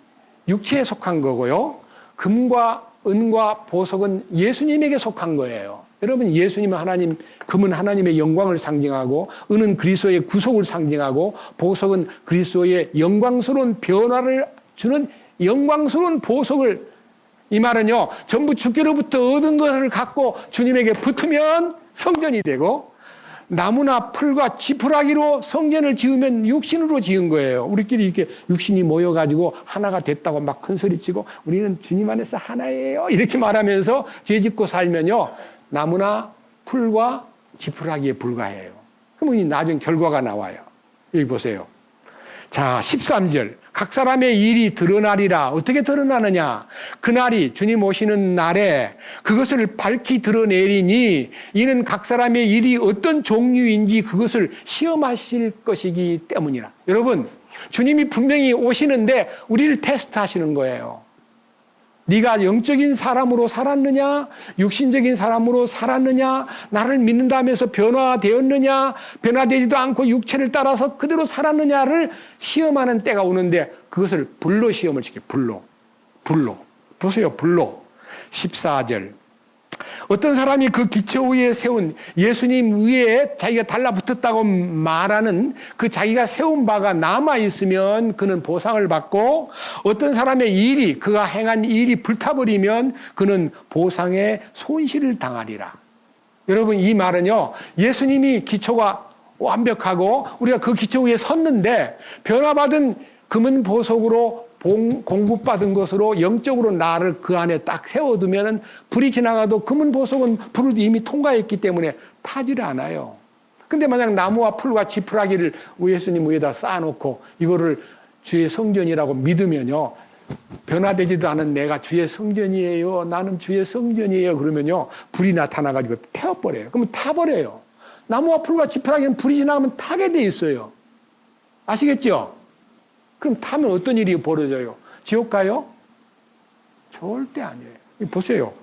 육체에 속한 거고요. 금과 은과 보석은 예수님에게 속한 거예요. 여러분, 예수님은 하나님, 금은 하나님의 영광을 상징하고 은은 그리스도의 구속을 상징하고 보석은 그리스도의 영광스러운 변화를 주는 영광스러운 보석을, 이 말은요, 전부 주께로부터 얻은 것을 갖고 주님에게 붙으면 성전이 되고 나무나 풀과 지푸라기로 성전을 지으면 육신으로 지은 거예요. 우리끼리 이렇게 육신이 모여가지고 하나가 됐다고 막 큰 소리치고 우리는 주님 안에서 하나예요 이렇게 말하면서 죄 짓고 살면요, 나무나 풀과 지푸라기에 불과해요. 그러면 나중 결과가 나와요. 여기 보세요. 자, 13절. 각 사람의 일이 드러나리라. 어떻게 드러나느냐? 그날이 주님 오시는 날에 그것을 밝히 드러내리니 이는 각 사람의 일이 어떤 종류인지 그것을 시험하실 것이기 때문이라. 여러분, 주님이 분명히 오시는데 우리를 테스트하시는 거예요. 네가 영적인 사람으로 살았느냐? 육신적인 사람으로 살았느냐? 나를 믿는다면서 변화되었느냐? 변화되지도 않고 육체를 따라서 그대로 살았느냐를 시험하는 때가 오는데 그것을 불로 시험을 시켜요. 불로. 보세요. 불로. 14절. 어떤 사람이 그 기초 위에 세운 예수님 위에 자기가 달라붙었다고 말하는 그 자기가 세운 바가 남아있으면 그는 보상을 받고, 어떤 사람의 일이, 그가 행한 일이 불타버리면 그는 보상의 손실을 당하리라. 여러분, 이 말은요, 예수님이 기초가 완벽하고 우리가 그 기초 위에 섰는데 변화받은 금은 보석으로 공급받은 것으로 영적으로 나를 그 안에 딱 세워두면 불이 지나가도 금은 보석은 불을 이미 통과했기 때문에 타지를 않아요. 근데 만약 나무와 풀과 지푸라기를 예수님 위에다 쌓아놓고 이거를 주의 성전이라고 믿으면요, 변화되지도 않은 내가 주의 성전이에요, 나는 주의 성전이에요 그러면요, 불이 나타나가지고 태워버려요. 그러면 타버려요. 나무와 풀과 지푸라기는 불이 지나가면 타게 돼 있어요. 아시겠죠? 그럼 타면 어떤 일이 벌어져요? 지옥 가요? 절대 아니에요. 보세요.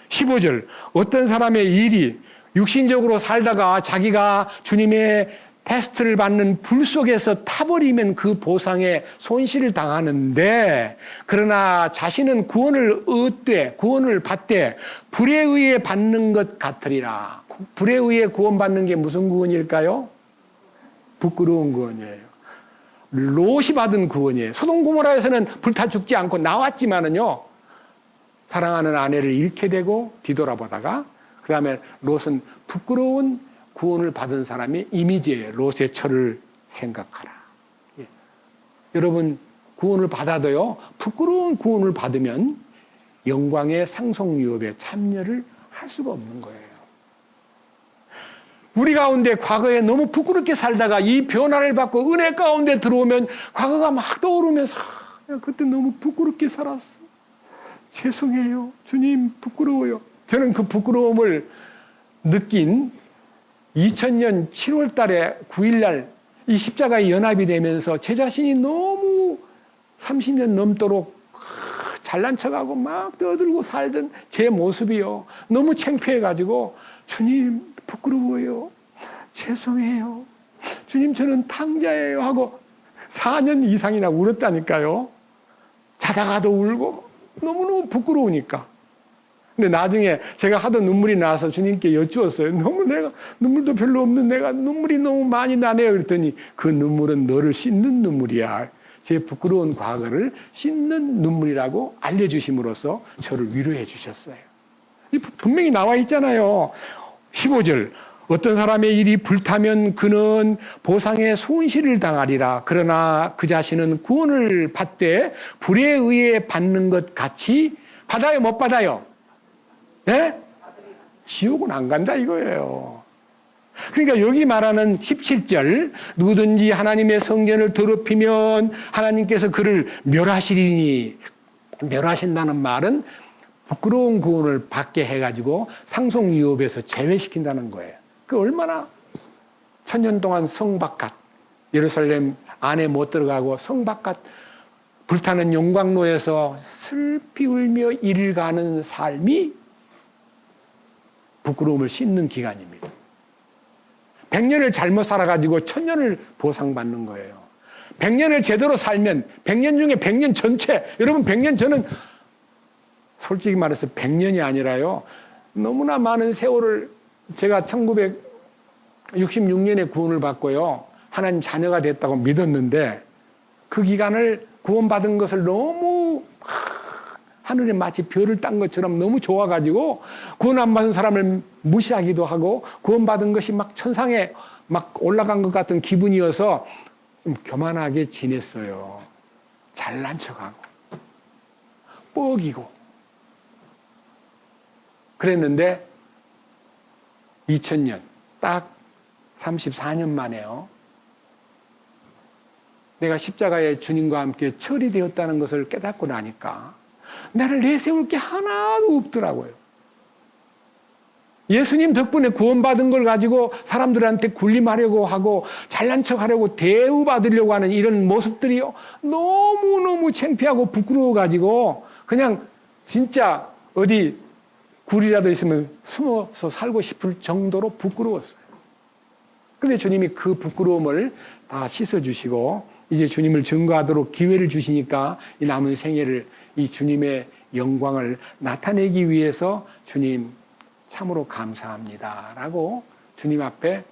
15절. 어떤 사람의 일이 육신적으로 살다가 자기가 주님의 테스트를 받는 불 속에서 타버리면 그 보상에 손실을 당하는데, 그러나 자신은 구원을 받되 불에 의해 받는 것 같으리라. 불에 의해 구원받는 게 무슨 구원일까요? 부끄러운 구원이에요. 롯이 받은 구원이에요. 소돔 고모라에서는 불타 죽지 않고 나왔지만은요, 사랑하는 아내를 잃게 되고 뒤돌아보다가, 그 다음에 롯은 부끄러운 구원을 받은 사람의 이미지예요. 롯의 처를 생각하라. 예. 여러분, 구원을 받아도요, 부끄러운 구원을 받으면 영광의 상속유업에 참여를 할 수가 없는 거예요. 우리 가운데 과거에 너무 부끄럽게 살다가 이 변화를 받고 은혜 가운데 들어오면 과거가 막 떠오르면서 그때 너무 부끄럽게 살았어. 죄송해요. 주님, 부끄러워요. 저는 그 부끄러움을 느낀 2000년 7월 달에 9일 날 이 십자가에 연합이 되면서 제 자신이 너무 30년 넘도록 잘난 척하고 막 떠들고 살던 제 모습이요, 너무 창피해가지고 주님, 부끄러워요. 죄송해요. 주님, 저는 탕자예요 하고 4년 이상이나 울었다니까요. 자다가도 울고 너무너무 부끄러우니까. 근데 나중에 제가 하도 눈물이 나서 주님께 여쭈었어요. 너무 내가 눈물도 별로 없는 내가 눈물이 너무 많이 나네요. 그랬더니 그 눈물은 너를 씻는 눈물이야. 제 부끄러운 과거를 씻는 눈물이라고 알려주심으로써 저를 위로해 주셨어요. 분명히 나와 있잖아요. 15절. 어떤 사람의 일이 불타면 그는 보상의 손실을 당하리라. 그러나 그 자신은 구원을 받되 불에 의해 받는 것 같이 받아요, 못 받아요? 네? 지옥은 안 간다 이거예요. 그러니까 여기 말하는 17절, 누구든지 하나님의 성전을 더럽히면 하나님께서 그를 멸하시리니, 멸하신다는 말은 부끄러운 구원을 받게 해가지고 상속유업에서 제외시킨다는 거예요. 그 얼마나 천년 동안 성 바깥, 예루살렘 안에 못 들어가고 성 바깥 불타는 용광로에서 슬피 울며 이를 가는 삶이 부끄러움을 씻는 기간입니다. 100년을 잘못 살아가지고 1000년을 보상받는 거예요. 100년을 제대로 살면 100년 중에 100년 전체, 여러분 100년 저는 솔직히 말해서 100년이 아니라요, 너무나 많은 세월을, 제가 1966년에 구원을 받고요, 하나님 자녀가 됐다고 믿었는데 그 기간을 구원받은 것을 너무 하늘에 마치 별을 딴 것처럼 너무 좋아가지고 구원 안 받은 사람을 무시하기도 하고 구원받은 것이 막 천상에 막 올라간 것 같은 기분이어서 좀 교만하게 지냈어요. 잘난 척하고 뻐기고 그랬는데 2000년 딱 34년 만에요, 내가 십자가에 주님과 함께 처리되었다는 것을 깨닫고 나니까 나를 내세울 게 하나도 없더라고요. 예수님 덕분에 구원받은 걸 가지고 사람들한테 군림하려고 하고 잘난 척하려고 대우받으려고 하는 이런 모습들이 너무너무 창피하고 부끄러워가지고 그냥 진짜 어디 굴이라도 있으면 숨어서 살고 싶을 정도로 부끄러웠어요. 그런데 주님이 그 부끄러움을 다 씻어주시고 이제 주님을 증거하도록 기회를 주시니까 이 남은 생애를 이 주님의 영광을 나타내기 위해서 주님 참으로 감사합니다 라고 주님 앞에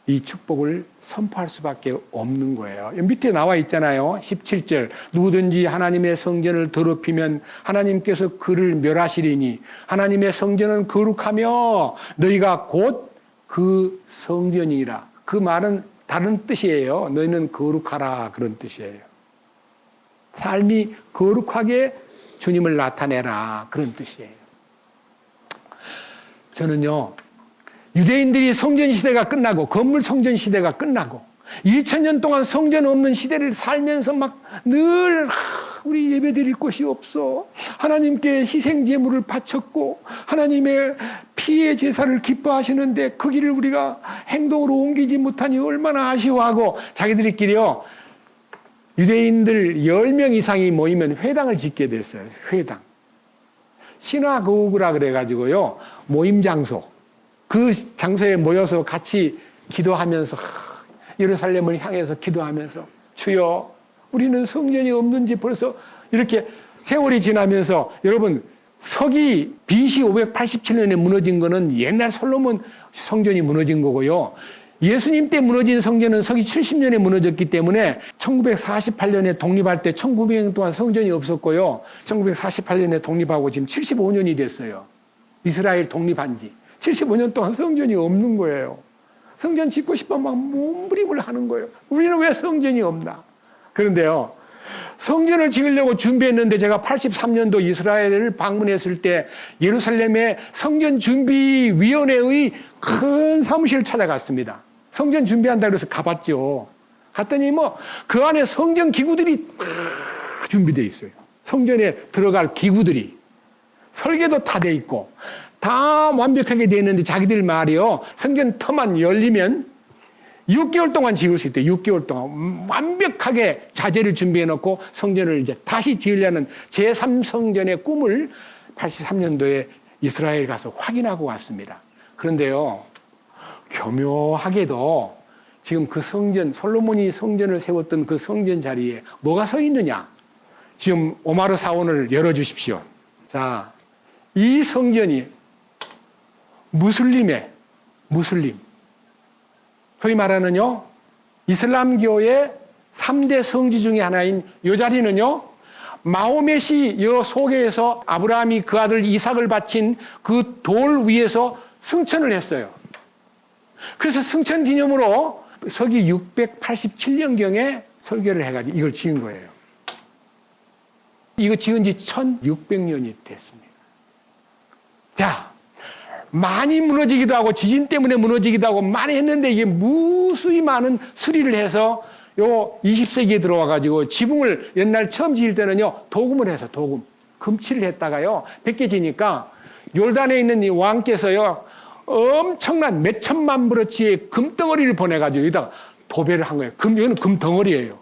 이 축복을 선포할 수밖에 없는 거예요. 밑에 나와 있잖아요. 17절, 누구든지 하나님의 성전을 더럽히면 하나님께서 그를 멸하시리니 하나님의 성전은 거룩하며 너희가 곧 그 성전이라. 그 말은 다른 뜻이에요. 너희는 거룩하라, 그런 뜻이에요. 삶이 거룩하게 주님을 나타내라, 그런 뜻이에요. 저는요, 유대인들이 성전 시대가 끝나고 건물 성전 시대가 끝나고 2000년 동안 성전 없는 시대를 살면서 막 늘 우리 예배 드릴 곳이 없어, 하나님께 희생 제물을 바쳤고 하나님의 피의 제사를 기뻐하시는데 그 길을 우리가 행동으로 옮기지 못하니 얼마나 아쉬워하고, 자기들끼리요 유대인들 10명 이상이 모이면 회당을 짓게 됐어요. 회당, 시나고그라 그래가지고요, 모임 장소, 그 장소에 모여서 같이 기도하면서 예루살렘을 향해서 기도하면서 주여 우리는 성전이 없는지 벌써 이렇게 세월이 지나면서, 여러분 서기 BC 587년에 무너진 거는 옛날 솔로몬 성전이 무너진 거고요, 예수님 때 무너진 성전은 서기 70년에 무너졌기 때문에 1948년에 독립할 때 1900년 동안 성전이 없었고요, 1948년에 독립하고 지금 75년이 됐어요. 이스라엘 독립한 지 75년 동안 성전이 없는 거예요. 성전 짓고 싶어 막 몸부림을 하는 거예요. 우리는 왜 성전이 없나? 그런데요, 성전을 지으려고 준비했는데 제가 83년도 이스라엘을 방문했을 때 예루살렘의 성전준비위원회의 큰 사무실을 찾아갔습니다. 성전 준비한다 그래서 가봤죠. 갔더니 그 안에 성전 기구들이 준비되어 있어요. 성전에 들어갈 기구들이 설계도 다 돼 있고 다 완벽하게 되어 있는데 자기들 말이요, 성전 터만 열리면 6개월 동안 지을 수 있대요. 6개월 동안 완벽하게 자재를 준비해 놓고 성전을 이제 다시 지으려는 제3성전의 꿈을 83년도에 이스라엘 가서 확인하고 왔습니다. 그런데요, 교묘하게도 지금 그 성전, 솔로몬이 성전을 세웠던 그 성전 자리에 뭐가 서 있느냐? 지금 오마르 사원을 열어주십시오. 자, 이 성전이 무슬림, 소위 말하는요, 이슬람교의 3대 성지 중에 하나인 이 자리는요, 마호멧이 이 속에서 아브라함이 그 아들 이삭을 바친 그 돌 위에서 승천을 했어요. 그래서 승천 기념으로 서기 687년경에 설계를 해가지고 이걸 지은 거예요. 이거 지은 지 1600년이 됐습니다. 자, 많이 무너지기도 하고 지진 때문에 무너지기도 하고 많이 했는데 이게 무수히 많은 수리를 해서 요 20세기에 들어와가지고 지붕을 옛날 처음 지을 때는요, 도금을 해서 금칠을 했다가요, 벗겨지니까 요르단에 있는 이 왕께서요, 엄청난 몇 천만 브로치의 금덩어리를 보내가지고 여기다가 도배를 한 거예요. 이거는 금덩어리예요.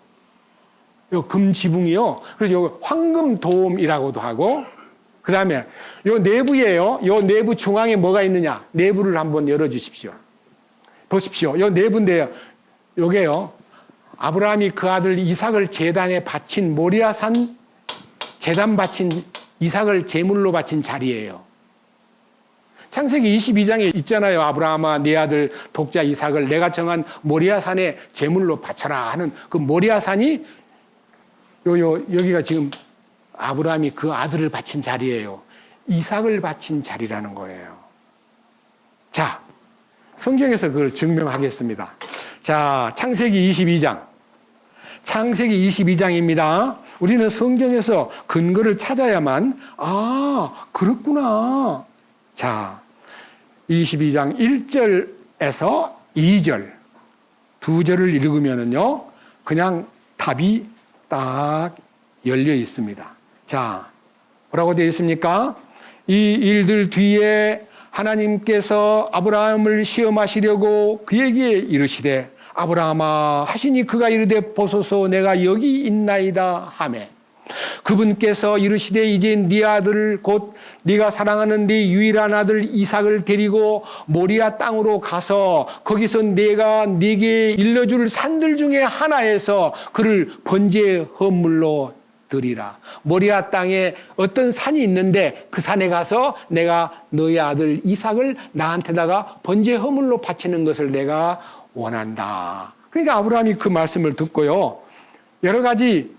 요 금지붕이요. 그래서 요 황금도움이라고도 하고, 그 다음에 요 내부에요. 요 내부 중앙에 뭐가 있느냐. 내부를 한번 열어주십시오. 보십시오. 요 내부인데요. 요게요. 아브라함이 그 아들 이삭을 제단에 바친 모리아산 제단 바친 이삭을 제물로 바친 자리예요. 창세기 22장에 있잖아요. 아브라함아 네 아들 독자 이삭을 내가 정한 모리아산에 제물로 바쳐라 하는 그 모리아산이 여기가 지금 아브라함이 그 아들을 바친 자리예요. 이삭을 바친 자리라는 거예요. 자, 성경에서 그걸 증명하겠습니다. 자, 창세기 22장. 창세기 22장입니다. 우리는 성경에서 근거를 찾아야만, 그렇구나. 자, 22장 1절에서 2절, 두 절을 읽으면은요, 그냥 답이 딱 열려 있습니다. 자, 뭐라고 되어 있습니까? 이 일들 뒤에 하나님께서 아브라함을 시험하시려고 그에게 이르시되 아브라함아 하시니 그가 이르되 보소서 내가 여기 있나이다 하매 그분께서 이르시되 이제 네 아들을 곧 네가 사랑하는 네 유일한 아들 이삭을 데리고 모리아 땅으로 가서 거기서 내가 네게 일러줄 산들 중에 하나에서 그를 번제 헌물로 드리라. 모리아 땅에 어떤 산이 있는데 그 산에 가서 내가 너의 아들 이삭을 나한테다가 번제 헌물로 바치는 것을 내가 원한다. 그러니까 아브라함이 그 말씀을 듣고요. 여러 가지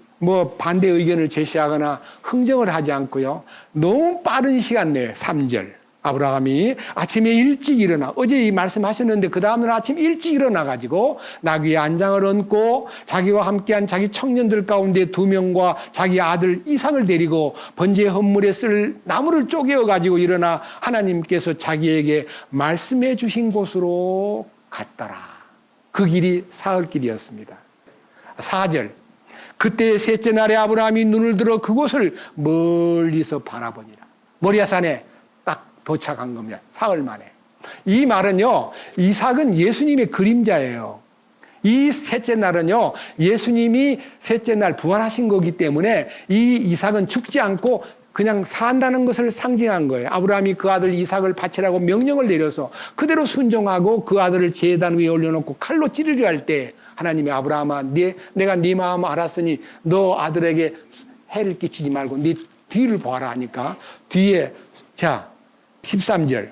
반대 의견을 제시하거나 흥정을 하지 않고요. 너무 빠른 시간 내에 3절. 아브라함이 아침에 일찍 일어나, 어제 이 말씀하셨는데 그 다음날 아침 일찍 일어나가지고 나귀의 안장을 얹고 자기와 함께한 자기 청년들 가운데 2명과 자기 아들 이삭을 데리고 번제 헌물에 쓸 나무를 쪼개어가지고 일어나 하나님께서 자기에게 말씀해 주신 곳으로 갔더라. 그 길이 사흘길이었습니다. 4절. 그때 셋째 날에 아브라함이 눈을 들어 그곳을 멀리서 바라보니라. 모리아산에 딱 도착한 겁니다. 사흘 만에. 이 말은요, 이삭은 예수님의 그림자예요. 이 셋째 날은요, 예수님이 셋째 날 부활하신 거기 때문에 이 이삭은 죽지 않고 그냥 산다는 것을 상징한 거예요. 아브라함이 그 아들 이삭을 바치라고 명령을 내려서 그대로 순종하고 그 아들을 제단 위에 올려놓고 칼로 찌르려 할 때 하나님이 아브라함아 내가 네 마음 알았으니 너 아들에게 해를 끼치지 말고 네 뒤를 보아라 하니까 뒤에 자 13절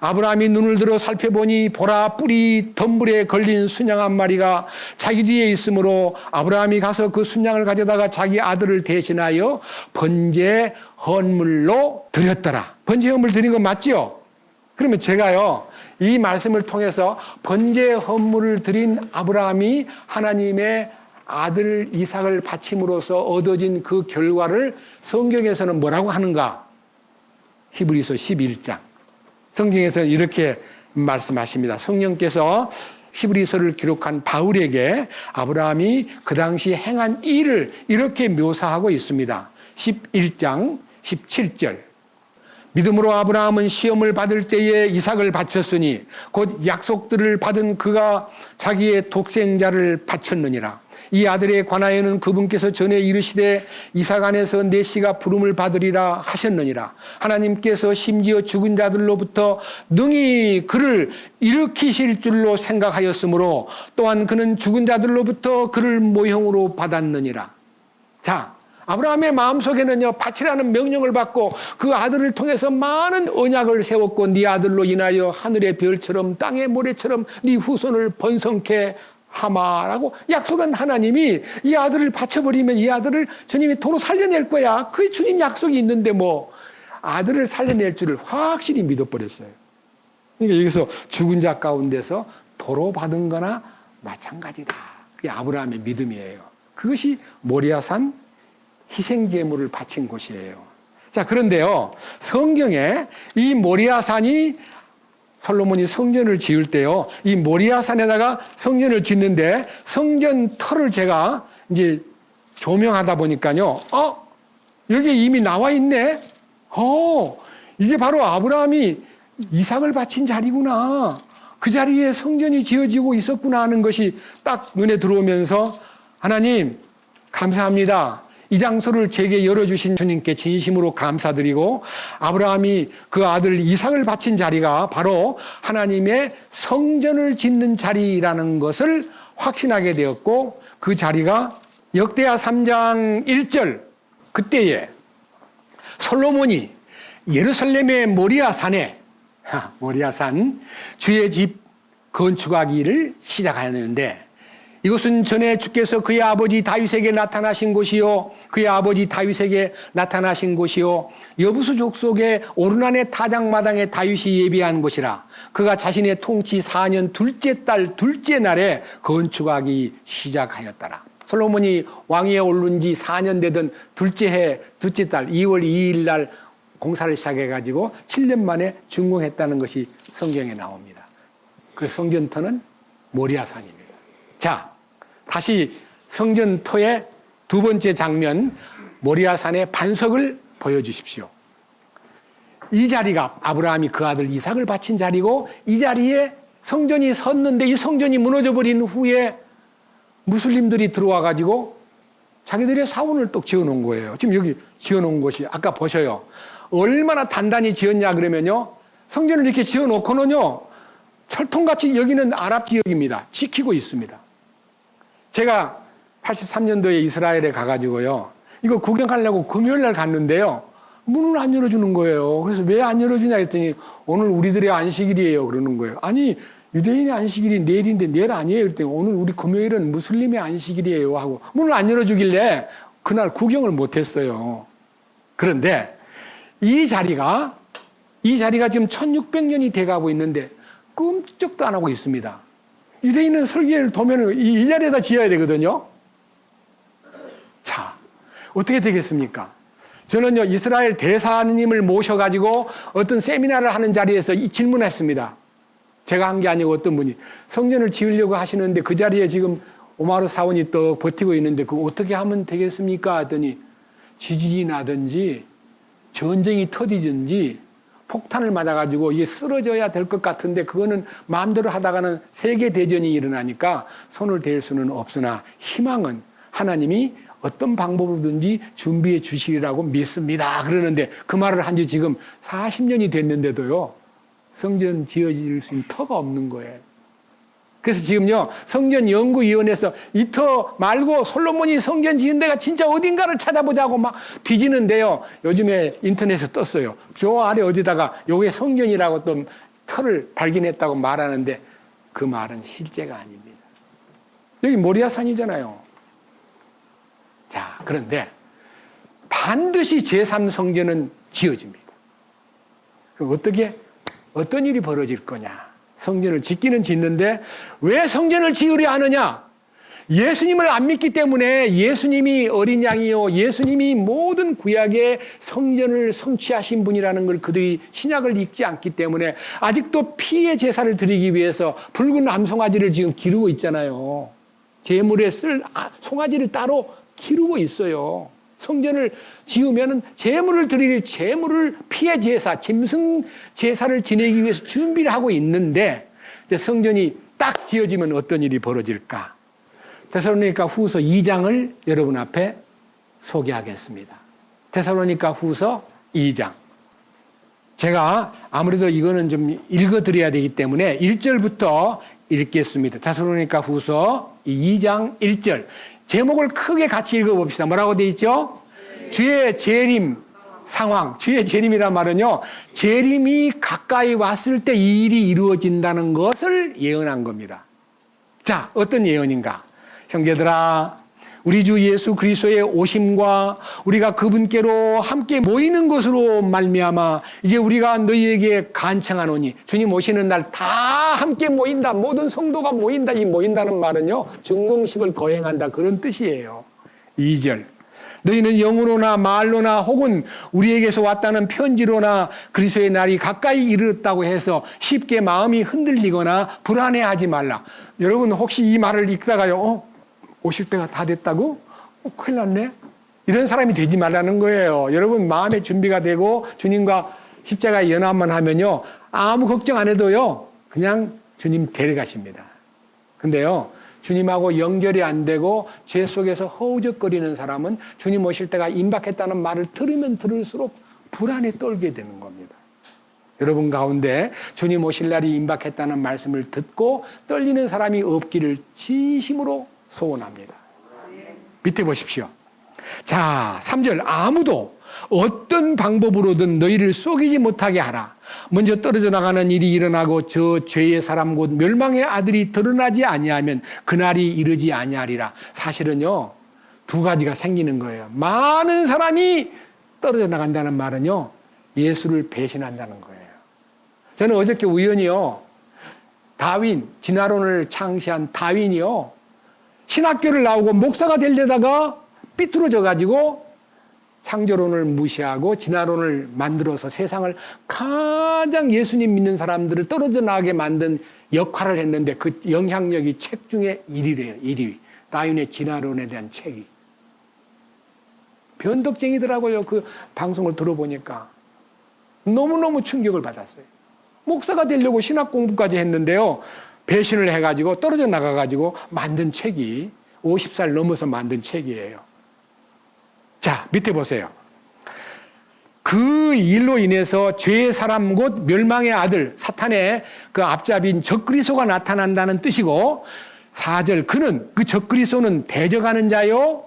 아브라함이 눈을 들어 살펴보니 보라 뿔이 덤불에 걸린 순양 한 마리가 자기 뒤에 있으므로 아브라함이 가서 그 순양을 가져다가 자기 아들을 대신하여 번제 헌물로 드렸더라. 번제 헌물 드린 거 맞죠? 그러면 제가요 이 말씀을 통해서 번제 헌물을 드린 아브라함이 하나님의 아들 이삭을 바침으로써 얻어진 그 결과를 성경에서는 뭐라고 하는가? 히브리서 11장. 성경에서 이렇게 말씀하십니다. 성령께서 히브리서를 기록한 바울에게 아브라함이 그 당시 행한 일을 이렇게 묘사하고 있습니다. 11장 17절. 믿음으로 아브라함은 시험을 받을 때에 이삭을 바쳤으니 곧 약속들을 받은 그가 자기의 독생자를 바쳤느니라. 이 아들에 관하여는 그분께서 전에 이르시되 이삭 안에서 내 씨가 부름을 받으리라 하셨느니라. 하나님께서 심지어 죽은 자들로부터 능히 그를 일으키실 줄로 생각하였으므로 또한 그는 죽은 자들로부터 그를 모형으로 받았느니라. 자, 아브라함의 마음속에는요 바치라는 명령을 받고 그 아들을 통해서 많은 언약을 세웠고 네 아들로 인하여 하늘의 별처럼 땅의 모래처럼 네 후손을 번성케 하마라고 약속한 하나님이 이 아들을 바쳐버리면 이 아들을 주님이 도로 살려낼 거야. 그게 주님 약속이 있는데 아들을 살려낼 줄을 확실히 믿어버렸어요. 그러니까 여기서 죽은 자 가운데서 도로 받은 거나 마찬가지다. 그게 아브라함의 믿음이에요. 그것이 모리아산 희생제물을 바친 곳이에요. 자, 그런데요, 성경에 이 모리아산이 솔로몬이 성전을 지을 때요, 이 모리아산에다가 성전을 짓는데 성전 터를 제가 이제 조명하다 보니까요, 여기 이미 나와 있네? 이게 바로 아브라함이 이삭을 바친 자리구나. 그 자리에 성전이 지어지고 있었구나 하는 것이 딱 눈에 들어오면서 하나님, 감사합니다. 이 장소를 제게 열어주신 주님께 진심으로 감사드리고 아브라함이 그 아들 이삭을 바친 자리가 바로 하나님의 성전을 짓는 자리라는 것을 확신하게 되었고 그 자리가 역대하 3장 1절 그때에 솔로몬이 예루살렘의 모리아산에 모리아산 주의 집 건축하기를 시작하였는데 이것은 전에 주께서 그의 아버지 다윗에게 나타나신 곳이요 그의 아버지 다윗에게 나타나신 곳이요 여부수 족속의 오르난의 타작마당에 다윗이 예비한 곳이라 그가 자신의 통치 4년 둘째 달 둘째 날에 건축하기 시작하였더라. 솔로몬이 왕위에 오른 지 4년 되던 둘째 해 둘째 달 2월 2일 날 공사를 시작해가지고 7년 만에 준공했다는 것이 성경에 나옵니다. 그 성전터는 모리아산입니다. 자, 다시 성전터의 두 번째 장면 모리아산의 반석을 보여주십시오. 이 자리가 아브라함이 그 아들 이삭을 바친 자리고 이 자리에 성전이 섰는데 이 성전이 무너져버린 후에 무슬림들이 들어와 가지고 자기들의 사원을 또 지어놓은 거예요. 지금 여기 지어놓은 것이 아까 보셔요. 얼마나 단단히 지었냐 그러면요. 성전을 이렇게 지어놓고는요. 철통같이 여기는 아랍 지역입니다. 지키고 있습니다. 제가 83년도에 이스라엘에 가가지고요. 이거 구경하려고 금요일 날 갔는데요. 문을 안 열어주는 거예요. 그래서 왜 안 열어주냐 했더니 오늘 우리들의 안식일이에요. 그러는 거예요. 아니 유대인의 안식일이 내일인데 내일 아니에요. 그랬더니 오늘 우리 금요일은 무슬림의 안식일이에요 하고 문을 안 열어주길래 그날 구경을 못했어요. 그런데 이 자리가 지금 1600년이 돼가고 있는데 끔찍도 안 하고 있습니다. 유대인은 설계를 도면을 이 자리에다 지어야 되거든요. 자, 어떻게 되겠습니까? 저는요, 이스라엘 대사님을 모셔가지고 어떤 세미나를 하는 자리에서 이 질문했습니다. 제가 한 게 아니고 어떤 분이 성전을 지으려고 하시는데 그 자리에 지금 오마르 사원이 또 버티고 있는데 그거 어떻게 하면 되겠습니까? 했더니 지진이 나든지 전쟁이 터지든지 폭탄을 맞아가지고 이게 쓰러져야 될 것 같은데 그거는 마음대로 하다가는 세계대전이 일어나니까 손을 댈 수는 없으나 희망은 하나님이 어떤 방법으로든지 준비해 주시리라고 믿습니다. 그러는데 그 말을 한 지 지금 40년이 됐는데도요. 성전 지어질 수 있는 터가 없는 거예요. 그래서 지금요. 성전연구위원회에서 이 터 말고 솔로몬이 성전 지은 데가 진짜 어딘가를 찾아보자고 막 뒤지는데요. 요즘에 인터넷에 떴어요. 저 아래 어디다가 요게 성전이라고 또 터를 발견했다고 말하는데 그 말은 실제가 아닙니다. 여기 모리아산이잖아요. 자, 그런데 반드시 제3성전은 지어집니다. 그럼 어떤 일이 벌어질 거냐? 성전을 짓기는 짓는데 왜 성전을 지으려 하느냐? 예수님을 안 믿기 때문에 예수님이 어린 양이요. 예수님이 모든 구약의 성전을 성취하신 분이라는 걸 그들이 신약을 읽지 않기 때문에 아직도 피의 제사를 드리기 위해서 붉은 암송아지를 지금 기르고 있잖아요. 제물에 쓸 송아지를 따로 기르고 있어요. 성전을 지으면은 제물을 드릴 제물을 피의 제사, 짐승 제사를 지내기 위해서 준비를 하고 있는데 성전이 딱 지어지면 어떤 일이 벌어질까? 데살로니가 후서 2장을 여러분 앞에 소개하겠습니다. 데살로니가 후서 2장. 제가 아무래도 이거는 좀 읽어드려야 되기 때문에 1절부터 읽겠습니다. 데살로니가 후서 2장 1절. 제목을 크게 같이 읽어봅시다. 뭐라고 되어 있죠? 주의 재림 상황. 주의 재림이란 말은요. 재림이 가까이 왔을 때 이 일이 이루어진다는 것을 예언한 겁니다. 자, 어떤 예언인가? 형제들아, 우리 주 예수 그리스도의 오심과 우리가 그분께로 함께 모이는 것으로 말미암아 이제 우리가 너희에게 간청하노니 주님 오시는 날 다 함께 모인다. 모든 성도가 모인다. 이 모인다는 말은요. 증공식을 거행한다. 그런 뜻이에요. 2절. 너희는 영으로나 말로나 혹은 우리에게서 왔다는 편지로나 그리스도의 날이 가까이 이르렀다고 해서 쉽게 마음이 흔들리거나 불안해하지 말라. 여러분 혹시 이 말을 읽다가요. 오실 때가 다 됐다고? 큰일 났네. 이런 사람이 되지 말라는 거예요. 여러분 마음의 준비가 되고 주님과 십자가에 연합만 하면요. 아무 걱정 안 해도요. 그냥 주님 데려가십니다. 근데요. 주님하고 연결이 안 되고 죄 속에서 허우적거리는 사람은 주님 오실 때가 임박했다는 말을 들으면 들을수록 불안에 떨게 되는 겁니다. 여러분 가운데 주님 오실 날이 임박했다는 말씀을 듣고 떨리는 사람이 없기를 진심으로 소원합니다. 밑에 보십시오. 자, 3절. 아무도 어떤 방법으로든 너희를 속이지 못하게 하라. 먼저 떨어져 나가는 일이 일어나고 저 죄의 사람 곧 멸망의 아들이 드러나지 아니하면 그날이 이르지 아니하리라. 사실은요, 두 가지가 생기는 거예요. 많은 사람이 떨어져 나간다는 말은요, 예수를 배신한다는 거예요. 저는 어저께 우연히요, 다윈, 진화론을 창시한 다윈이요, 신학교를 나오고 목사가 되려다가 삐뚤어져 가지고 창조론을 무시하고 진화론을 만들어서 세상을 가장 예수님 믿는 사람들을 떨어져 나가게 만든 역할을 했는데 그 영향력이 책 중에 1위래요. 1위. 다윈의 진화론에 대한 책이. 변덕쟁이더라고요. 그 방송을 들어보니까. 너무너무 충격을 받았어요. 목사가 되려고 신학 공부까지 했는데요. 배신을 해가지고 떨어져 나가가지고 만든 책이 50살 넘어서 만든 책이에요. 자, 밑에 보세요. 그 일로 인해서 죄의 사람 곧 멸망의 아들, 사탄의 그 앞잡이인 적그리스도가 나타난다는 뜻이고 4절 그는 그 적그리스도는 대적하는 자요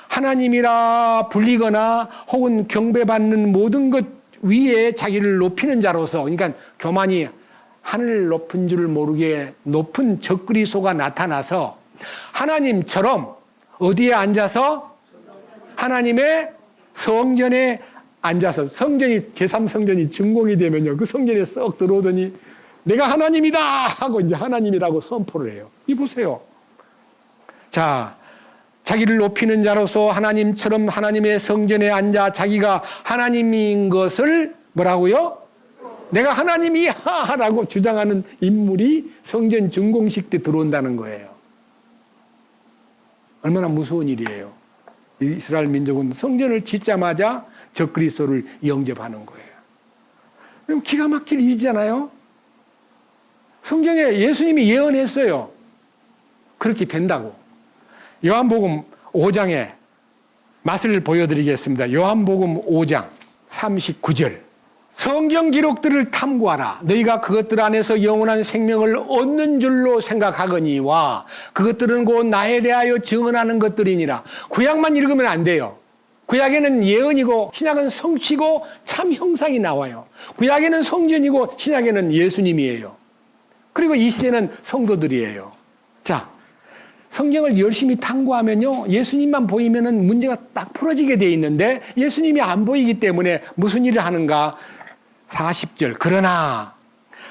하나님이라 불리거나 혹은 경배받는 모든 것 위에 자기를 높이는 자로서 그러니까 교만이 하늘 높은 줄 모르게 높은 적그리스도가 나타나서 하나님처럼 어디에 앉아서 하나님의 성전에 앉아서 성전이 제3성전이 준공이 되면요 그 성전에 썩 들어오더니 내가 하나님이다 하고 이제 하나님이라고 선포를 해요. 이 보세요. 자, 자기를 높이는 자로서 하나님처럼 하나님의 성전에 앉아 자기가 하나님인 것을 뭐라고요? 내가 하나님이야 라고 주장하는 인물이 성전 준공식 때 들어온다는 거예요. 얼마나 무서운 일이에요. 이스라엘 민족은 성전을 짓자마자 적그리스도를 영접하는 거예요. 그럼 기가 막힐 일이잖아요. 성경에 예수님이 예언했어요. 그렇게 된다고. 요한복음 5장에 맛을 보여드리겠습니다. 요한복음 5장 39절. 성경 기록들을 탐구하라. 너희가 그것들 안에서 영원한 생명을 얻는 줄로 생각하거니와 그것들은 곧 나에 대하여 증언하는 것들이니라. 구약만 읽으면 안 돼요. 구약에는 예언이고 신약은 성취고 참 형상이 나와요. 구약에는 성전이고 신약에는 예수님이에요. 그리고 이 시대는 성도들이에요. 자, 성경을 열심히 탐구하면요 예수님만 보이면은 문제가 딱 풀어지게 돼 있는데 예수님이 안 보이기 때문에 무슨 일을 하는가? 40절. 그러나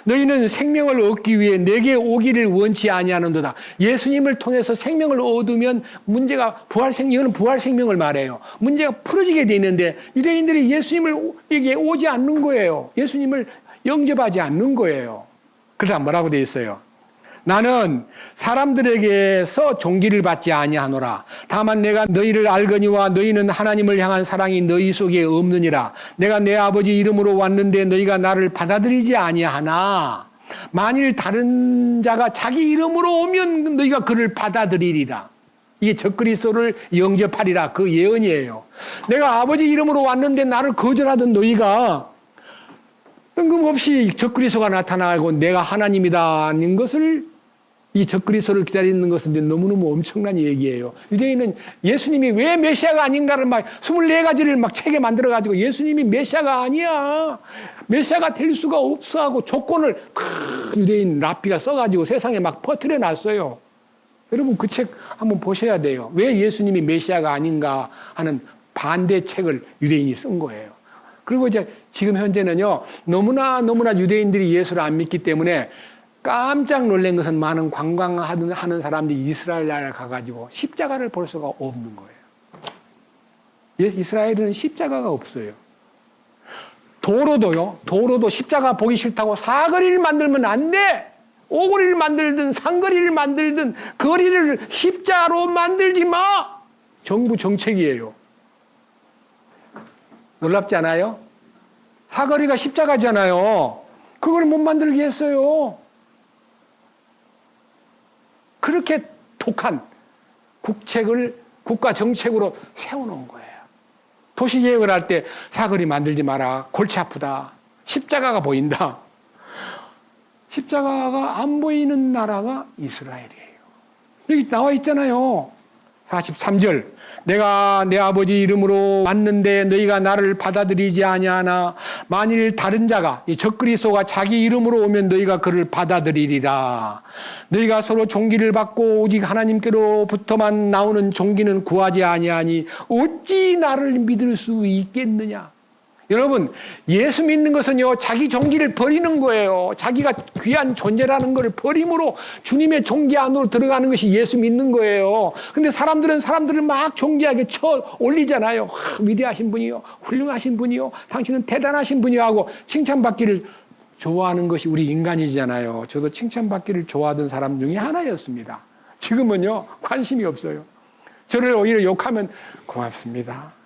너희는 생명을 얻기 위해 내게 오기를 원치 아니하는도다. 예수님을 통해서 생명을 얻으면 문제가 이거는 부활 생명을 말해요. 문제가 풀어지게 돼 있는데 유대인들이 예수님에게 오지 않는 거예요. 예수님을 영접하지 않는 거예요. 그다음 뭐라고 돼 있어요? 나는 사람들에게서 존귀를 받지 아니하노라. 다만 내가 너희를 알거니와 너희는 하나님을 향한 사랑이 너희 속에 없느니라. 내가 내 아버지 이름으로 왔는데 너희가 나를 받아들이지 아니하나. 만일 다른 자가 자기 이름으로 오면 너희가 그를 받아들이리라. 이게 적그리스도를 영접하리라. 그 예언이에요. 내가 아버지 이름으로 왔는데 나를 거절하던 너희가 뜬금없이 적그리스도가 나타나고 내가 하나님이다는 것을 이 적그리스도를 기다리는 것은 너무너무 엄청난 얘기예요. 유대인은 예수님이 왜 메시아가 아닌가를 막 24가지를 막 책에 만들어가지고 예수님이 메시아가 아니야. 메시아가 될 수가 없어 하고 조건을 유대인 랍비가 써가지고 세상에 막 퍼뜨려 놨어요. 여러분 그 책 한번 보셔야 돼요. 왜 예수님이 메시아가 아닌가 하는 반대 책을 유대인이 쓴 거예요. 그리고 이제 지금 현재는요 너무나 유대인들이 예수를 안 믿기 때문에 깜짝 놀란 것은 많은 관광하는 사람들이 이스라엘 나라에 가가지고 십자가를 볼 수가 없는 거예요. 이스라엘은 십자가가 없어요. 도로도 십자가 보기 싫다고 사거리를 만들면 안 돼. 오거리를 만들든 상거리를 만들든 거리를 십자로 만들지 마. 정부 정책이에요. 놀랍지 않아요? 사거리가 십자가잖아요. 그걸 못 만들게 했어요. 그렇게 독한 국가 정책으로 세워놓은 거예요. 도시계획을 할 때 사거리 만들지 마라. 골치 아프다. 십자가가 보인다. 십자가가 안 보이는 나라가 이스라엘이에요. 여기 나와 있잖아요. 43절. 내가 내 아버지 이름으로 왔는데 너희가 나를 받아들이지 아니하나 만일 다른 자가 이 적그리스도가 자기 이름으로 오면 너희가 그를 받아들이리라. 너희가 서로 종기를 받고 오직 하나님께로부터만 나오는 종기는 구하지 아니하니 어찌 나를 믿을 수 있겠느냐. 여러분, 예수 믿는 것은요, 자기 종기를 버리는 거예요. 자기가 귀한 존재라는 것을 버림으로 주님의 종기 안으로 들어가는 것이 예수 믿는 거예요. 근데 사람들은 사람들을 막 종기하게 쳐 올리잖아요. 위대하신 분이요, 훌륭하신 분이요, 당신은 대단하신 분이요 하고 칭찬받기를 좋아하는 것이 우리 인간이잖아요. 저도 칭찬받기를 좋아하던 사람 중에 하나였습니다. 지금은요, 관심이 없어요. 저를 오히려 욕하면 고맙습니다.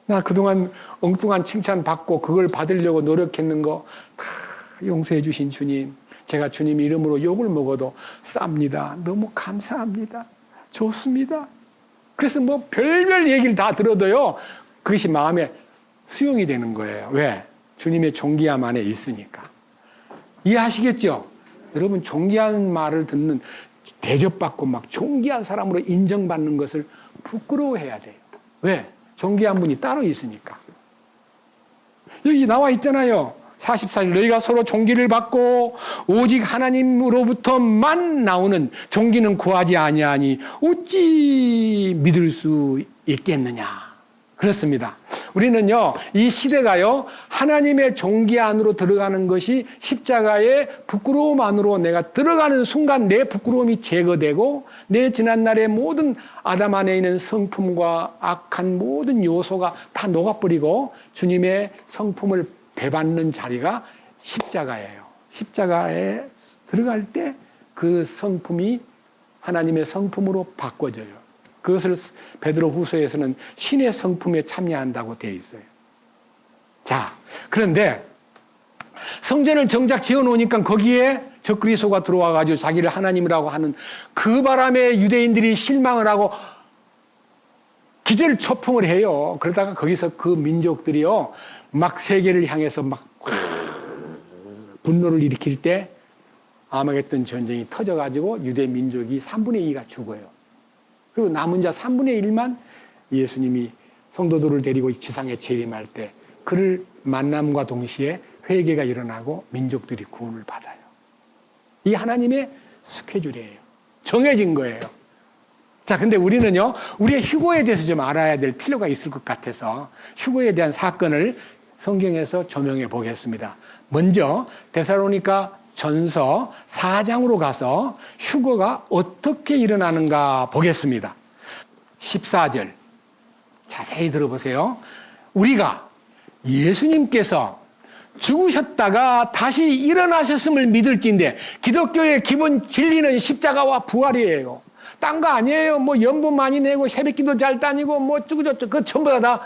나 그동안 엉뚱한 칭찬 받고 그걸 받으려고 노력했는 거 다 용서해 주신 주님, 제가 주님 이름으로 욕을 먹어도 쌉니다. 너무 감사합니다. 좋습니다. 그래서 뭐 별별 얘기를 다 들어도요, 그것이 마음에 수용이 되는 거예요. 왜? 주님의 존귀함 안에 있으니까. 이해하시겠죠? 여러분, 존귀한 말을 듣는, 대접받고 막 존귀한 사람으로 인정받는 것을 부끄러워해야 돼요. 왜? 존귀한 분이 따로 있으니까. 여기 나와 있잖아요. 44절. 너희가 서로 존귀를 받고 오직 하나님으로부터만 나오는 존귀는 구하지 아니하니 어찌 믿을 수 있겠느냐. 그렇습니다. 우리는요, 이 시대가요, 하나님의 존귀 안으로 들어가는 것이 십자가의 부끄러움 안으로 내가 들어가는 순간 내 부끄러움이 제거되고 내 지난날의 모든 아담 안에 있는 성품과 악한 모든 요소가 다 녹아버리고 주님의 성품을 배받는 자리가 십자가예요. 십자가에 들어갈 때 그 성품이 하나님의 성품으로 바꿔져요. 그것을 베드로 후서에서는 신의 성품에 참여한다고 되어 있어요. 자, 그런데 성전을 정작 지어놓으니까 거기에 적그리스도가 들어와가지고 자기를 하나님이라고 하는 그 바람에 유대인들이 실망을 하고 기절초풍을 해요. 그러다가 거기서 그 민족들이요, 막 세계를 향해서 막 분노를 일으킬 때 아마겟돈 전쟁이 터져가지고 유대 민족이 3분의 2가 죽어요. 그리고 남은 자 3분의 1만 예수님이 성도들을 데리고 지상에 재림할 때 그를 만남과 동시에 회개가 일어나고 민족들이 구원을 받아요. 이 하나님의 스케줄이에요. 정해진 거예요. 자, 근데 우리는요, 우리의 휴거에 대해서 좀 알아야 될 필요가 있을 것 같아서 휴거에 대한 사건을 성경에서 조명해 보겠습니다. 먼저 데살로니가 전서 4장으로 가서 휴거가 어떻게 일어나는가 보겠습니다. 14절 자세히 들어보세요. 우리가 예수님께서 죽으셨다가 다시 일어나셨음을 믿을진데, 기독교의 기본 진리는 십자가와 부활이에요. 딴 거 아니에요. 뭐 연보 많이 내고 새벽기도 잘 다니고 뭐 어쩌고저쩌고 그 전부 다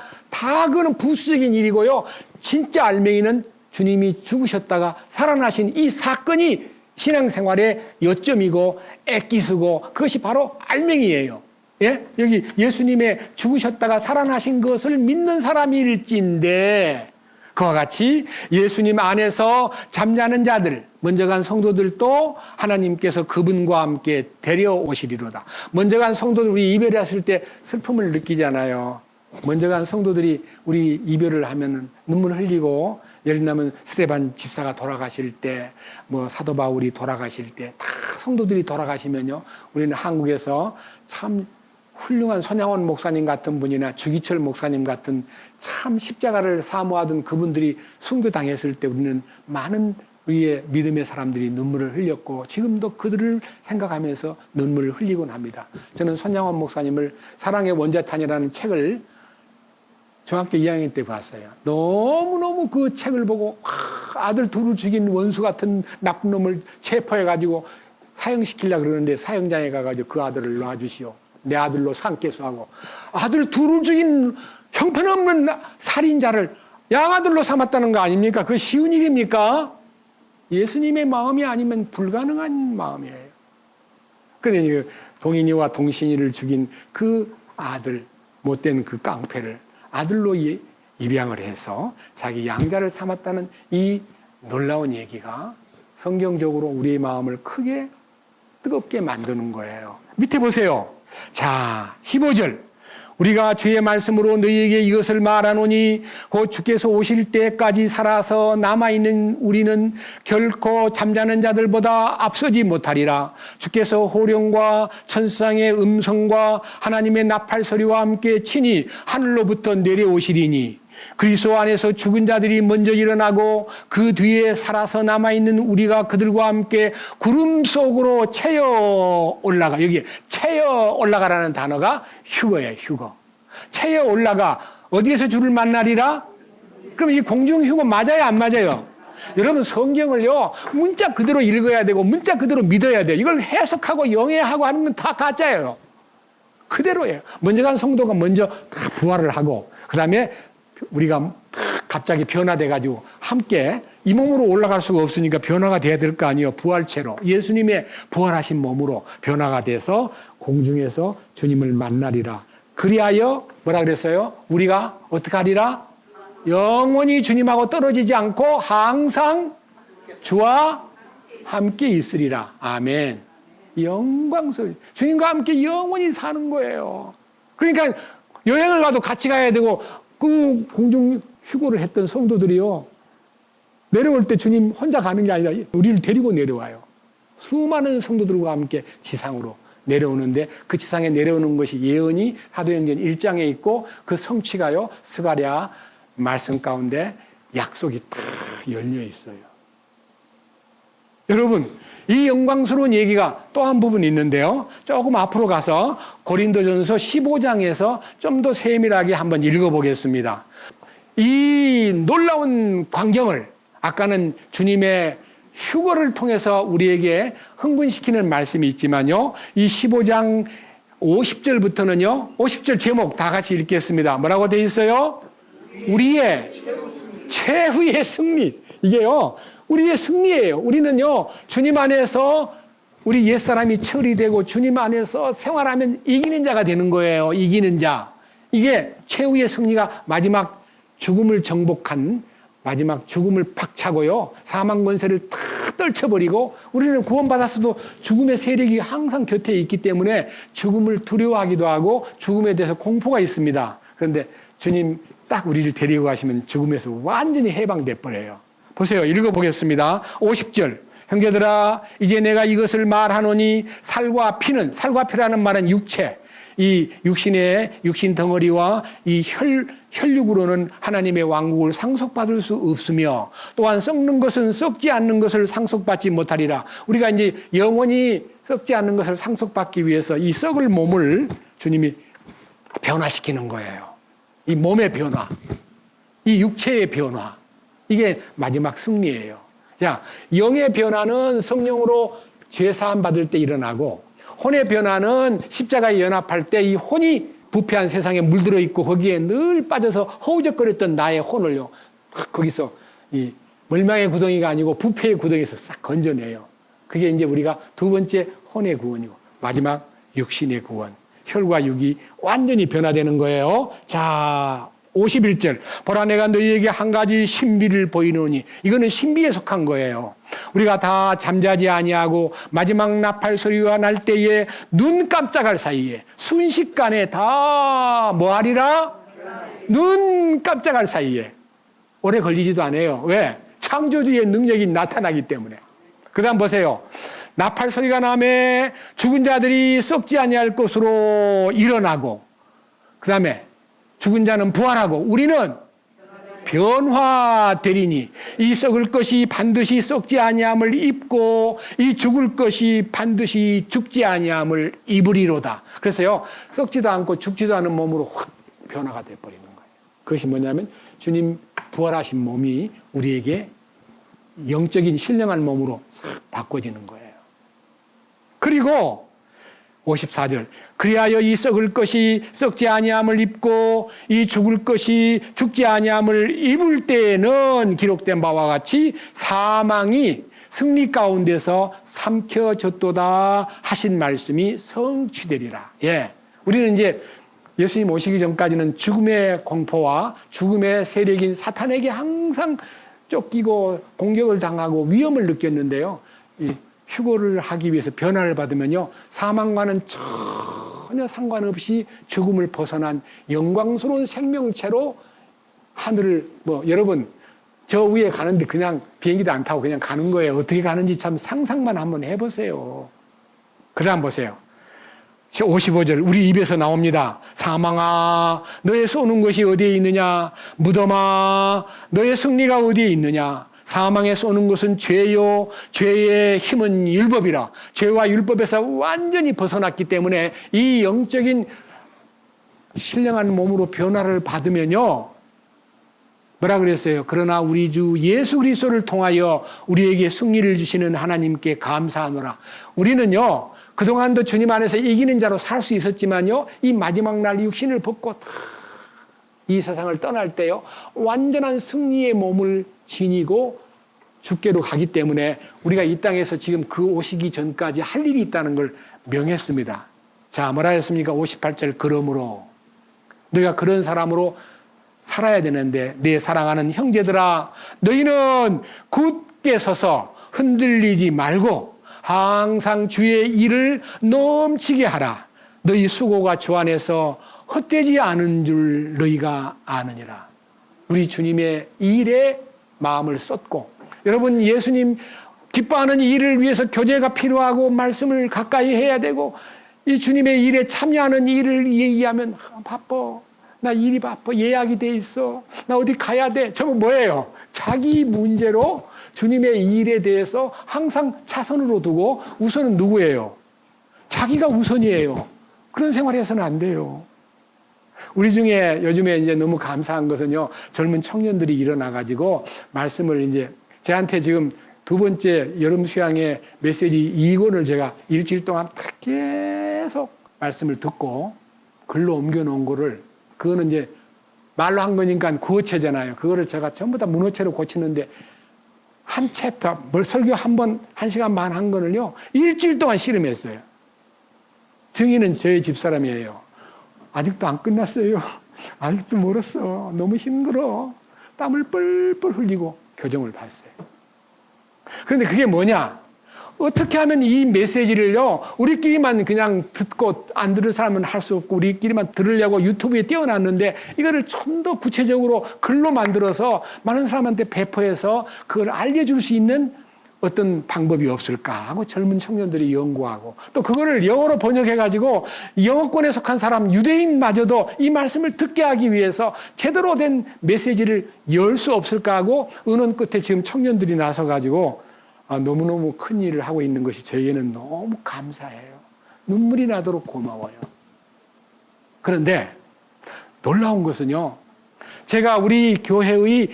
그거는 부수적인 일이고요. 진짜 알맹이는 주님이 죽으셨다가 살아나신 이 사건이 신앙생활의 요점이고 액기스고 그것이 바로 알맹이에요. 예? 여기 예수님의 죽으셨다가 살아나신 것을 믿는 사람일진데, 그와 같이 예수님 안에서 잠자는 자들, 먼저 간 성도들도 하나님께서 그분과 함께 데려오시리로다. 먼저 간 성도들, 우리 이별했을 때 슬픔을 느끼잖아요. 먼저 간 성도들이 우리 이별을 하면은 눈물 흘리고, 예를 들면 스데반 집사가 돌아가실 때, 뭐 사도 바울이 돌아가실 때, 다 성도들이 돌아가시면요, 우리는 한국에서 참 훌륭한 손양원 목사님 같은 분이나 주기철 목사님 같은 참 십자가를 사모하던 그분들이 순교당했을 때 우리는 많은 우리의 믿음의 사람들이 눈물을 흘렸고, 지금도 그들을 생각하면서 눈물을 흘리곤 합니다. 저는 손양원 목사님을 사랑의 원자탄이라는 책을 중학교 2학년 때 봤어요. 너무너무 그 책을 보고 아들 둘을 죽인 원수 같은 나쁜 놈을 체포해가지고 사형시키려고 그러는데 사형장에 가가지고 그 아들을 놔주시오. 내 아들로 삼겠소 하고, 아들 둘을 죽인 형편없는 살인자를 양아들로 삼았다는 거 아닙니까? 그거 쉬운 일입니까? 예수님의 마음이 아니면 불가능한 마음이에요. 근데 동인이와 동신이를 죽인 그 아들, 못된 그 깡패를 아들로 입양을 해서 자기 양자를 삼았다는 이 놀라운 얘기가 성경적으로 우리의 마음을 크게 뜨겁게 만드는 거예요. 밑에 보세요. 자, 15절. 우리가 주의 말씀으로 너희에게 이것을 말하노니 곧 주께서 오실 때까지 살아서 남아있는 우리는 결코 잠자는 자들보다 앞서지 못하리라. 주께서 호령과 천상의 음성과 하나님의 나팔 소리와 함께 친히 하늘로부터 내려오시리니 그리스도 안에서 죽은 자들이 먼저 일어나고 그 뒤에 살아서 남아있는 우리가 그들과 함께 구름 속으로 채어 올라가. 여기 채어 올라가라는 단어가 휴거예요. 휴거. 채어 올라가. 어디에서 주를 만나리라? 그럼 이 공중 휴거 맞아요? 안 맞아요? 여러분 성경을요 문자 그대로 읽어야 되고 문자 그대로 믿어야 돼요. 이걸 해석하고 영해하고 하는 건 다 가짜예요. 그대로예요. 먼저 간 성도가 먼저 다 부활을 하고 그 다음에 우리가 갑자기 변화돼가지고 함께 이 몸으로 올라갈 수가 없으니까 변화가 돼야 될 거 아니에요. 부활체로 예수님의 부활하신 몸으로 변화가 돼서 공중에서 주님을 만나리라. 그리하여 뭐라 그랬어요? 우리가 어떻게 하리라? 영원히 주님하고 떨어지지 않고 항상 주와 함께 있으리라. 아멘. 영광스러워. 주님과 함께 영원히 사는 거예요. 그러니까 여행을 가도 같이 가야 되고 그 공중 휴고를 했던 성도들이요. 내려올 때 주님 혼자 가는 게 아니라 우리를 데리고 내려와요. 수많은 성도들과 함께 지상으로 내려오는데 그 지상에 내려오는 것이 예언이 사도행전 1장에 있고 그 성취가요. 스가랴 말씀 가운데 약속이 다 열려 있어요. 여러분 이 영광스러운 얘기가 또 한 부분 있는데요. 조금 앞으로 가서 고린도전서 15장에서 좀 더 세밀하게 한번 읽어보겠습니다. 이 놀라운 광경을 아까는 주님의 휴거를 통해서 우리에게 흥분시키는 말씀이 있지만요. 이 15장 50절부터는요. 50절 제목 다 같이 읽겠습니다. 뭐라고 되어 있어요? 우리의 최후의 승리. 이게요. 우리의 승리예요. 우리는요. 주님 안에서 우리 옛사람이 처리되고 주님 안에서 생활하면 이기는 자가 되는 거예요. 이기는 자. 이게 최후의 승리가 마지막 죽음을 정복한 마지막 죽음을 박차고요. 사망 권세를 다 떨쳐버리고 우리는 구원받았어도 죽음의 세력이 항상 곁에 있기 때문에 죽음을 두려워하기도 하고 죽음에 대해서 공포가 있습니다. 그런데 주님 딱 우리를 데리고 가시면 죽음에서 완전히 해방돼 버려요. 보세요. 읽어보겠습니다. 50절. 형제들아 이제 내가 이것을 말하노니 살과 피라는 말은 육체. 이 육신의 육신 덩어리와 이 혈육으로는 하나님의 왕국을 상속받을 수 없으며 또한 썩는 것은 썩지 않는 것을 상속받지 못하리라. 우리가 이제 영원히 썩지 않는 것을 상속받기 위해서 이 썩을 몸을 주님이 변화시키는 거예요. 이 몸의 변화, 이 육체의 변화. 이게 마지막 승리예요. 자, 영의 변화는 성령으로 죄사함 받을 때 일어나고 혼의 변화는 십자가에 연합할 때 이 혼이 부패한 세상에 물들어 있고 거기에 늘 빠져서 허우적거렸던 나의 혼을요. 거기서 이 멸망의 구덩이가 아니고 부패의 구덩이에서 싹 건져내요. 그게 이제 우리가 두 번째 혼의 구원이고 마지막 육신의 구원. 혈과 육이 완전히 변화되는 거예요. 자, 51절. 보라 내가 너희에게 한 가지 신비를 보이노니 이거는 신비에 속한 거예요. 우리가 다 잠자지 아니하고 마지막 나팔 소리가 날 때에 눈 깜짝할 사이에 순식간에 다 뭐하리라? 눈 깜짝할 사이에. 오래 걸리지도 않아요. 왜? 창조주의 능력이 나타나기 때문에. 그 다음 보세요. 나팔 소리가 나매 죽은 자들이 썩지 아니할 것으로 일어나고 그 다음에 죽은 자는 부활하고 우리는 변화되리니 이 썩을 것이 반드시 썩지 아니함을 입고 이 죽을 것이 반드시 죽지 아니함을 입으리로다. 그래서요 썩지도 않고 죽지도 않은 몸으로 확 변화가 돼버리는 거예요. 그것이 뭐냐면 주님 부활하신 몸이 우리에게 영적인 신령한 몸으로 바꿔지는 거예요. 그리고 54절. 그리하여 이 썩을 것이 썩지 아니함을 입고 이 죽을 것이 죽지 아니함을 입을 때에는 기록된 바와 같이 사망이 승리 가운데서 삼켜졌도다 하신 말씀이 성취되리라. 예. 우리는 이제 예수님 오시기 전까지는 죽음의 공포와 죽음의 세력인 사탄에게 항상 쫓기고 공격을 당하고 위험을 느꼈는데요. 이 휴거를 하기 위해서 변화를 받으면요, 사망과는 전혀 상관없이 죽음을 벗어난 영광스러운 생명체로 하늘을, 여러분, 저 위에 가는데 그냥 비행기도 안 타고 그냥 가는 거예요. 어떻게 가는지 참 상상만 한번 해보세요. 그래, 한번 보세요. 55절, 우리 입에서 나옵니다. 사망아, 너의 쏘는 것이 어디에 있느냐? 무덤아, 너의 승리가 어디에 있느냐? 사망에 쏘는 것은 죄요, 죄의 힘은 율법이라. 죄와 율법에서 완전히 벗어났기 때문에 이 영적인 신령한 몸으로 변화를 받으면요, 뭐라 그랬어요? 그러나 우리 주 예수 그리스도를 통하여 우리에게 승리를 주시는 하나님께 감사하노라. 우리는요, 그동안도 주님 안에서 이기는 자로 살 수 있었지만요, 이 마지막 날 육신을 벗고 이 세상을 떠날 때요, 완전한 승리의 몸을 지니고 주께로 가기 때문에 우리가 이 땅에서 지금 그 오시기 전까지 할 일이 있다는 걸 명했습니다. 자, 뭐라 했습니까? 58절, 그러므로 너희가 그런 사람으로 살아야 되는데, 내 사랑하는 형제들아, 너희는 굳게 서서 흔들리지 말고 항상 주의 일을 넘치게 하라. 너희 수고가 주 안에서 헛되지 않은 줄 너희가 아느니라. 우리 주님의 일에 마음을 쏟고, 여러분, 예수님 기뻐하는 이 일을 위해서 교제가 필요하고 말씀을 가까이 해야 되고, 이 주님의 일에 참여하는 일을 얘기하면 바빠, 나 일이 바빠, 예약이 돼 있어, 나 어디 가야 돼. 저건 뭐예요? 자기 문제로 주님의 일에 대해서 항상 차선으로 두고 우선은 누구예요? 자기가 우선이에요. 그런 생활해서는 안 돼요. 우리 중에 요즘에 이제 너무 감사한 것은요, 젊은 청년들이 일어나가지고 말씀을 이제 저한테 지금 두 번째 여름 수양의 메시지 2권을 제가 일주일 동안 계속 말씀을 듣고 글로 옮겨놓은 거를, 그거는 이제 말로 한 거니까 구어체잖아요. 그거를 제가 전부 다 문어체로 고치는데, 한 챕터, 설교 한 번, 1시간 반 한 거를요, 일주일 동안 씨름했어요. 증인은 저희 집사람이에요. 아직도 안 끝났어요. 아직도 멀었어. 너무 힘들어. 땀을 뻘뻘 흘리고 교정을 받았어요. 그런데 그게 뭐냐? 어떻게 하면 이 메시지를요, 우리끼리만 그냥 듣고 안 들을 사람은 할 수 없고 우리끼리만 들으려고 유튜브에 띄워놨는데, 이거를 좀 더 구체적으로 글로 만들어서 많은 사람한테 배포해서 그걸 알려줄 수 있는 어떤 방법이 없을까 하고 젊은 청년들이 연구하고, 또 그거를 영어로 번역해가지고 영어권에 속한 사람, 유대인마저도 이 말씀을 듣게 하기 위해서 제대로 된 메시지를 열 수 없을까 하고 의논 끝에 지금 청년들이 나서가지고 너무너무 큰 일을 하고 있는 것이 저희에는 너무 감사해요. 눈물이 나도록 고마워요. 그런데 놀라운 것은요, 제가 우리 교회의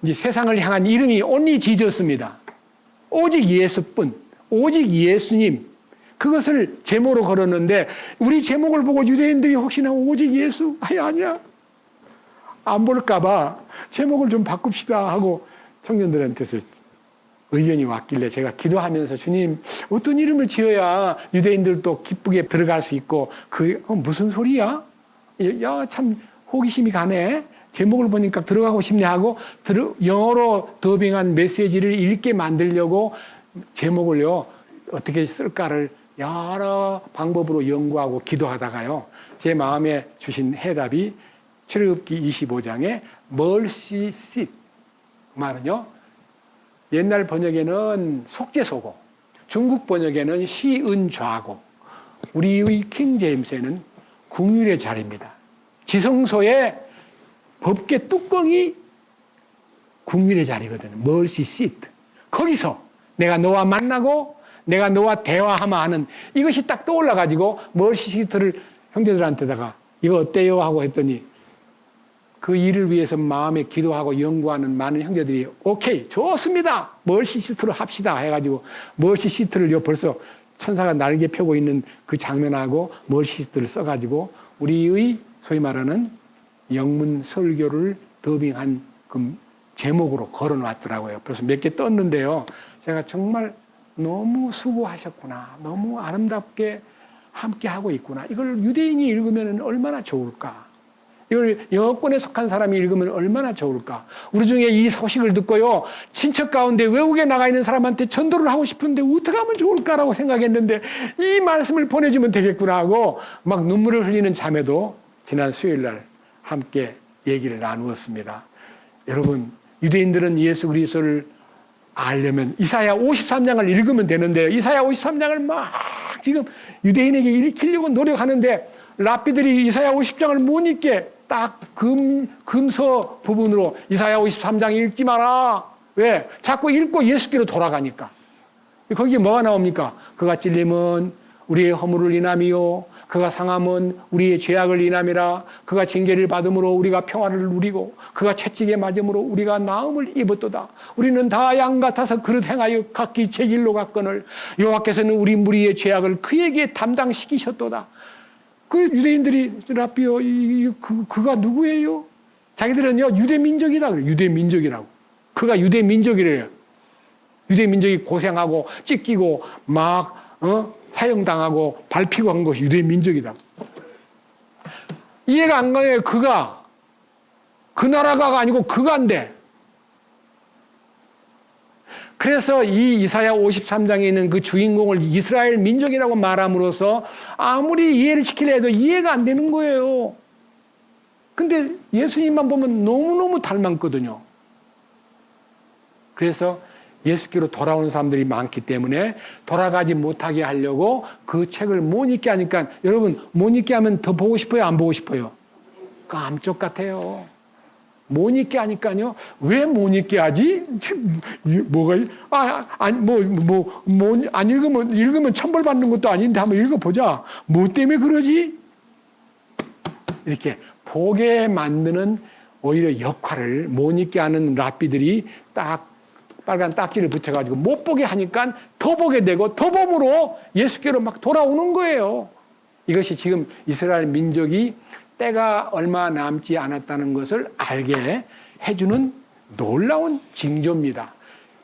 이제 세상을 향한 이름이 only Jesus입니다. 오직 예수뿐, 오직 예수님, 그것을 제목으로 걸었는데, 우리 제목을 보고 유대인들이 혹시나 오직 예수? 아니야. 안 볼까봐 제목을 좀 바꿉시다 하고 청년들한테서 의견이 왔길래 제가 기도하면서, 주님, 어떤 이름을 지어야 유대인들도 기쁘게 들어갈 수 있고, 무슨 소리야? 야, 참 호기심이 가네. 제목을 보니까 들어가고 싶네 하고 영어로 더빙한 메시지를 읽게 만들려고 제목을요, 어떻게 쓸까를 여러 방법으로 연구하고 기도하다가요, 제 마음에 주신 해답이 출애굽기 25장의 mercy seat. 말은요, 옛날 번역에는 속죄소고, 중국 번역에는 시은좌고, 우리의 킹 제임스에는 긍휼의 자리입니다. 지성소의 법계 뚜껑이 긍휼의 자리거든요. mercy seat. 거기서 내가 너와 만나고 내가 너와 대화하마 하는 이것이 딱 떠올라가지고 mercy seat를 형제들한테다가 이거 어때요? 하고 했더니, 그 일을 위해서 마음에 기도하고 연구하는 많은 형제들이 오케이, 좋습니다, 멀시시트로 합시다 해가지고 멀시시트를 벌써 천사가 날개 펴고 있는 그 장면하고 멀시시트를 써가지고 우리의 소위 말하는 영문 설교를 더빙한 그 제목으로 걸어놨더라고요. 그래서 몇 개 떴는데요, 제가 정말 너무 수고하셨구나. 너무 아름답게 함께 하고 있구나. 이걸 유대인이 읽으면 얼마나 좋을까. 이걸 영어권에 속한 사람이 읽으면 얼마나 좋을까. 우리 중에 이 소식을 듣고요, 친척 가운데 외국에 나가 있는 사람한테 전도를 하고 싶은데 어떻게 하면 좋을까라고 생각했는데 이 말씀을 보내주면 되겠구나 하고 막 눈물을 흘리는 자매도 지난 수요일 날 함께 얘기를 나누었습니다. 여러분, 유대인들은 예수 그리스도를 알려면 이사야 53장을 읽으면 되는데요. 이사야 53장을 막 지금 유대인에게 읽히려고 노력하는데 랍비들이 이사야 50장을 못 읽게 딱 금서 부분으로 이사야 53장 읽지 마라. 왜? 자꾸 읽고 예수께로 돌아가니까. 거기에 뭐가 나옵니까? 그가 찔림은 우리의 허물을 인함이요, 그가 상함은 우리의 죄악을 인함이라. 그가 징계를 받음으로 우리가 평화를 누리고 그가 채찍에 맞음으로 우리가 나음을 입었도다. 우리는 다 양 같아서 그릇 행하여 각기 제 길로 갔거늘 여호와께서는 우리 무리의 죄악을 그에게 담당시키셨도다. 그 유대인들이 랍비요, 그가 누구예요? 자기들은요 유대 민족이다 그래요. 유대 민족이라고. 그가 유대 민족이래요. 유대 민족이 고생하고 찢기고 막 사형당하고 밟히고 한 것이 유대 민족이다. 이해가 안 가요. 그가 그 나라가 아니고 그가인데. 그래서 이 이사야 53장에 있는 그 주인공을 이스라엘 민족이라고 말함으로써 아무리 이해를 시키려 해도 이해가 안 되는 거예요. 근데 예수님만 보면 너무너무 닮았거든요. 그래서 예수께로 돌아오는 사람들이 많기 때문에 돌아가지 못하게 하려고 그 책을 못 읽게 하니까, 여러분 못 읽게 하면 더 보고 싶어요, 안 보고 싶어요? 깜짝 같아요. 못 읽게 하니까요. 왜 못 읽게 하지? 뭐가, 안 읽으면 천벌 받는 것도 아닌데 한번 읽어보자. 뭐 때문에 그러지? 이렇게 보게 만드는 오히려 역할을 못 읽게 하는 랍비들이 딱 빨간 딱지를 붙여가지고 못 보게 하니까 더 보게 되고 더 봄으로 예수께로 막 돌아오는 거예요. 이것이 지금 이스라엘 민족이 때가 얼마 남지 않았다는 것을 알게 해주는 놀라운 징조입니다.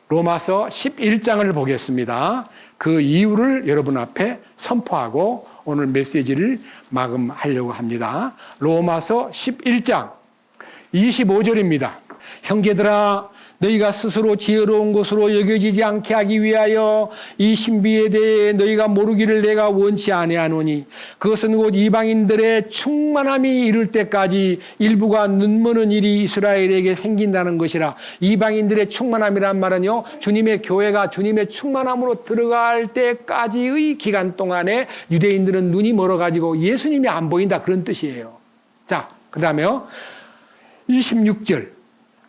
로마서 11장을 보겠습니다. 그 이유를 여러분 앞에 선포하고 오늘 메시지를 마감하려고 합니다. 로마서 11장 25절입니다. 형제들아, 너희가 스스로 지혜로운 것으로 여겨지지 않게 하기 위하여 이 신비에 대해 너희가 모르기를 내가 원치 아니하노니 그것은 곧 이방인들의 충만함이 이를 때까지 일부가 눈머는 일이 이스라엘에게 생긴다는 것이라. 이방인들의 충만함이란 말은요, 주님의 교회가 주님의 충만함으로 들어갈 때까지의 기간 동안에 유대인들은 눈이 멀어가지고 예수님이 안 보인다, 그런 뜻이에요. 자, 그 다음에요 26절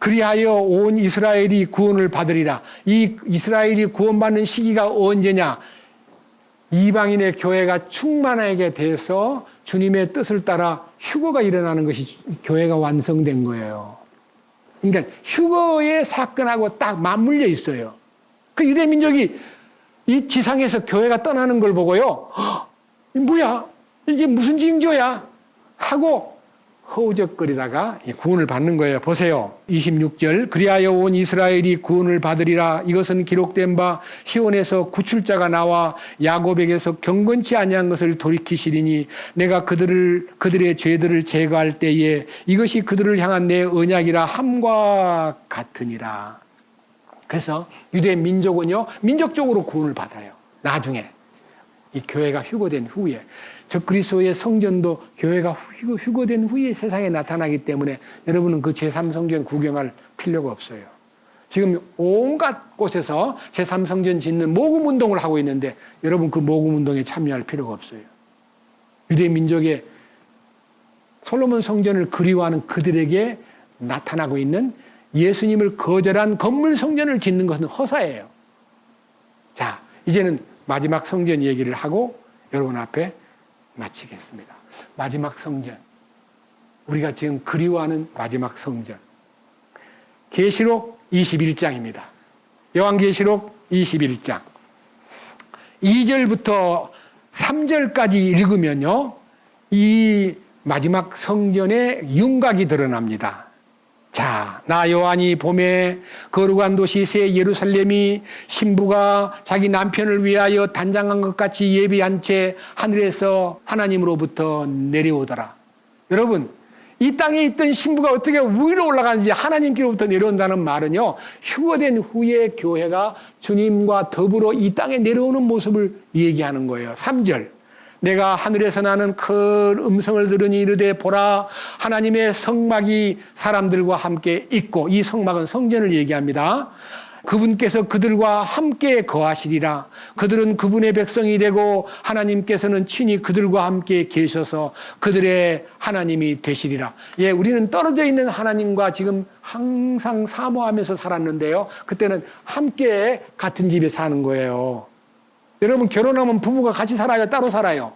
그리하여 온 이스라엘이 구원을 받으리라. 이 이스라엘이 구원받는 시기가 언제냐? 이방인의 교회가 충만하게 돼서 주님의 뜻을 따라 휴거가 일어나는 것이 교회가 완성된 거예요. 그러니까 휴거의 사건하고 딱 맞물려 있어요. 그 유대 민족이 이 지상에서 교회가 떠나는 걸 보고요, 뭐야? 이게 무슨 징조야? 하고 허우적거리다가 구원을 받는 거예요. 보세요. 26절 그리하여 온 이스라엘이 구원을 받으리라. 이것은 기록된 바 시온에서 구출자가 나와 야곱에게서 경건치 아니한 것을 돌이키시리니 내가 그들의 죄들을 제거할 때에 이것이 그들을 향한 내 언약이라 함과 같으니라. 그래서 유대 민족은요, 민족적으로 구원을 받아요. 나중에 이 교회가 휴거된 후에. 적그리스도의 성전도 교회가 휴거된 후에 세상에 나타나기 때문에 여러분은 그 제3성전 구경할 필요가 없어요. 지금 온갖 곳에서 제3성전 짓는 모금운동을 하고 있는데 여러분 그 모금운동에 참여할 필요가 없어요. 유대 민족의 솔로몬 성전을 그리워하는 그들에게 나타나고 있는 예수님을 거절한 건물 성전을 짓는 것은 허사예요. 자, 이제는 마지막 성전 얘기를 하고 여러분 앞에 마치겠습니다. 마지막 성전, 우리가 지금 그리워하는 마지막 성전, 계시록 21장입니다. 요한계시록 21장 2절부터 3절까지 읽으면요, 이 마지막 성전의 윤곽이 드러납니다. 자, 나 요한이 봄에 거룩한 도시 새 예루살렘이 신부가 자기 남편을 위하여 단장한 것 같이 예비한 채 하늘에서 하나님으로부터 내려오더라. 여러분, 이 땅에 있던 신부가 어떻게 위로 올라가는지 하나님께로부터 내려온다는 말은요, 휴거된 후에 교회가 주님과 더불어 이 땅에 내려오는 모습을 얘기하는 거예요. 3절. 내가 하늘에서 나는 큰 음성을 들으니 이르되 보라 하나님의 성막이 사람들과 함께 있고, 이 성막은 성전을 얘기합니다. 그분께서 그들과 함께 거하시리라. 그들은 그분의 백성이 되고 하나님께서는 친히 그들과 함께 계셔서 그들의 하나님이 되시리라. 예, 우리는 떨어져 있는 하나님과 지금 항상 사모하면서 살았는데요, 그때는 함께 같은 집에 사는 거예요. 여러분, 결혼하면 부부가 같이 살아요, 따로 살아요?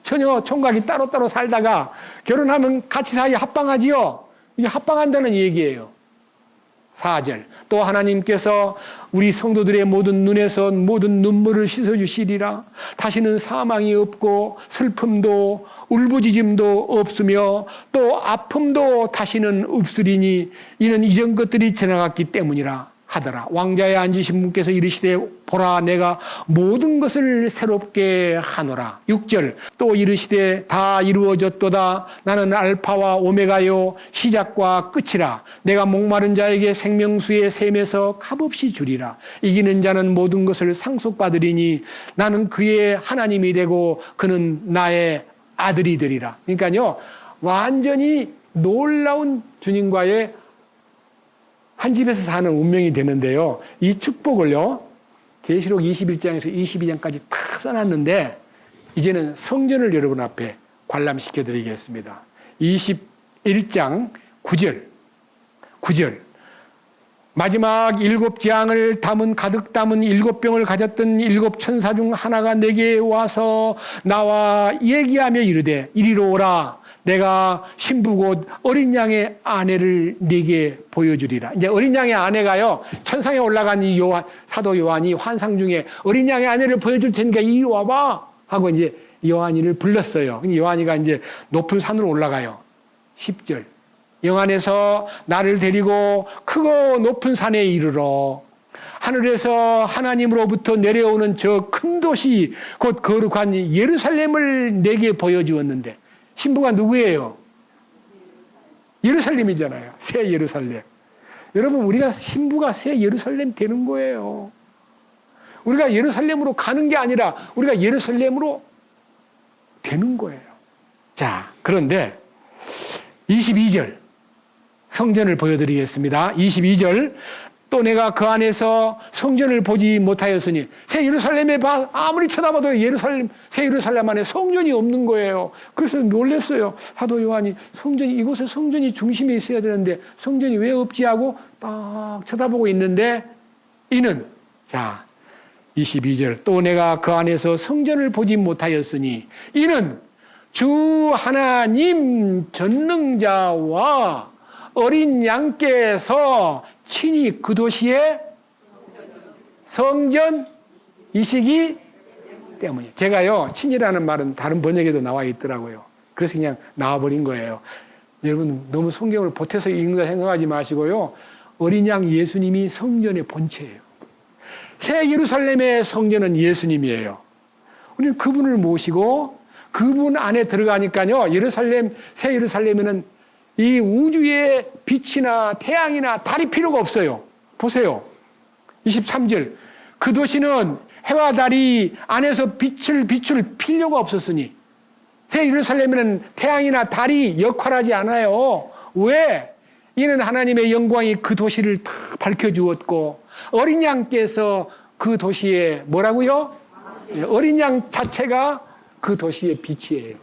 처녀 총각이 따로따로 살다가 결혼하면 같이 사이 합방하지요. 이게 합방한다는 얘기예요. 4절. 또 하나님께서 우리 성도들의 모든 눈에서 모든 눈물을 씻어주시리라. 다시는 사망이 없고 슬픔도 울부짖음도 없으며 또 아픔도 다시는 없으리니 이는 이전 것들이 지나갔기 때문이라 하더라. 왕자에 앉으신 분께서 이르시되 보라 내가 모든 것을 새롭게 하노라. 6절. 또 이르시되 다 이루어졌도다. 나는 알파와 오메가요 시작과 끝이라. 내가 목마른 자에게 생명수의 샘에서 값없이 주리라. 이기는 자는 모든 것을 상속받으리니 나는 그의 하나님이 되고 그는 나의 아들이 되리라. 그러니까요, 완전히 놀라운 주님과의 한 집에서 사는 운명이 되는데요, 이 축복을요 계시록 21장에서 22장까지 탁 써놨는데 이제는 성전을 여러분 앞에 관람시켜 드리겠습니다. 21장 9절 마지막 7재앙을 가득 담은 7병을 가졌던 7천사 중 하나가 내게 와서 나와 얘기하며 이르되 이리로 오라. 내가 신부 곧 어린 양의 아내를 네게 보여주리라. 이제 어린 양의 아내가요, 천상에 올라간 이 사도 요한이 환상 중에 어린 양의 아내를 보여줄 테니까 이리 와봐 하고 이제 요한이를 불렀어요. 요한이가 이제 높은 산으로 올라가요. 10절. 영안에서 나를 데리고 크고 높은 산에 이르러 하늘에서 하나님으로부터 내려오는 저 큰 도시 곧 거룩한 예루살렘을 내게 보여주었는데, 신부가 누구예요? 예루살렘이잖아요. 새 예루살렘. 여러분, 우리가 신부가 새 예루살렘 되는 거예요. 우리가 예루살렘으로 가는 게 아니라 우리가 예루살렘으로 되는 거예요. 자, 그런데 22절 성전을 보여드리겠습니다. 22절. 또 내가 그 안에서 성전을 보지 못하였으니, 새 예루살렘에 아무리 쳐다봐도 새 예루살렘 안에 성전이 없는 거예요. 그래서 놀랐어요. 사도 요한이 이곳에 성전이 중심에 있어야 되는데 성전이 왜 없지 하고 딱 쳐다보고 있는데, 이는, 자, 22절. 또 내가 그 안에서 성전을 보지 못하였으니 이는 주 하나님 전능자와 어린 양께서 친히 그 도시의 성전이시기 때문이에요. 제가요, 친이라는 말은 다른 번역에도 나와 있더라고요. 그래서 그냥 나와버린 거예요. 여러분, 너무 성경을 보태서 읽는다 생각하지 마시고요, 어린 양 예수님이 성전의 본체예요. 새 예루살렘의 성전은 예수님이에요. 우리는 그분을 모시고 그분 안에 들어가니까요, 새 예루살렘에는 이 우주의 빛이나 태양이나 달이 필요가 없어요. 보세요. 23절. 그 도시는 해와 달이 안에서 빛을 비출 필요가 없었으니, 새 예루살렘에는 태양이나 달이 역할하지 않아요. 왜? 이는 하나님의 영광이 그 도시를 다 밝혀주었고 어린 양께서 그 도시에 뭐라고요? 어린 양 자체가 그 도시의 빛이에요.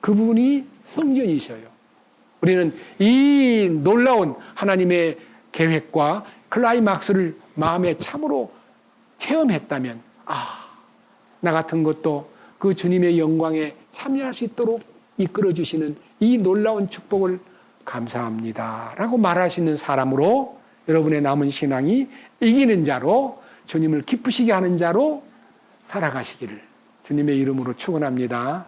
그분이 성전이셔요. 우리는 이 놀라운 하나님의 계획과 클라이막스를 마음에 참으로 체험했다면, 나 같은 것도 그 주님의 영광에 참여할 수 있도록 이끌어주시는 이 놀라운 축복을 감사합니다 라고 말할 수 있는 사람으로, 여러분의 남은 신앙이 이기는 자로, 주님을 기쁘시게 하는 자로 살아가시기를 주님의 이름으로 축원합니다.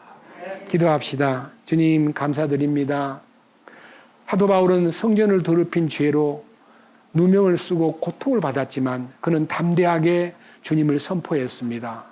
기도합시다. 주님, 감사드립니다. 사도 바울은 성전을 더럽힌 죄로 누명을 쓰고 고통을 받았지만 그는 담대하게 주님을 선포했습니다.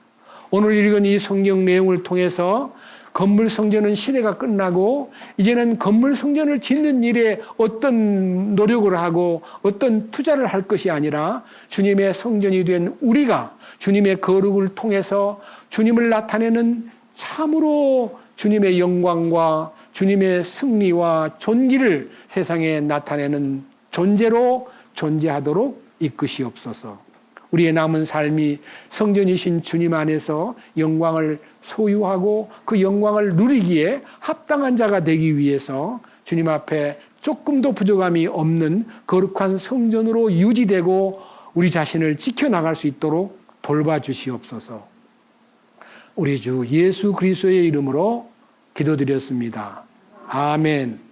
오늘 읽은 이 성경 내용을 통해서 건물 성전은 시대가 끝나고 이제는 건물 성전을 짓는 일에 어떤 노력을 하고 어떤 투자를 할 것이 아니라 주님의 성전이 된 우리가 주님의 거룩을 통해서 주님을 나타내는 참으로 주님의 영광과 주님의 승리와 존귀를 세상에 나타내는 존재로 존재하도록 이끄시옵소서. 우리의 남은 삶이 성전이신 주님 안에서 영광을 소유하고 그 영광을 누리기에 합당한 자가 되기 위해서 주님 앞에 조금도 부족함이 없는 거룩한 성전으로 유지되고 우리 자신을 지켜나갈 수 있도록 돌봐주시옵소서. 우리 주 예수 그리스도의 이름으로 기도드렸습니다. 아멘.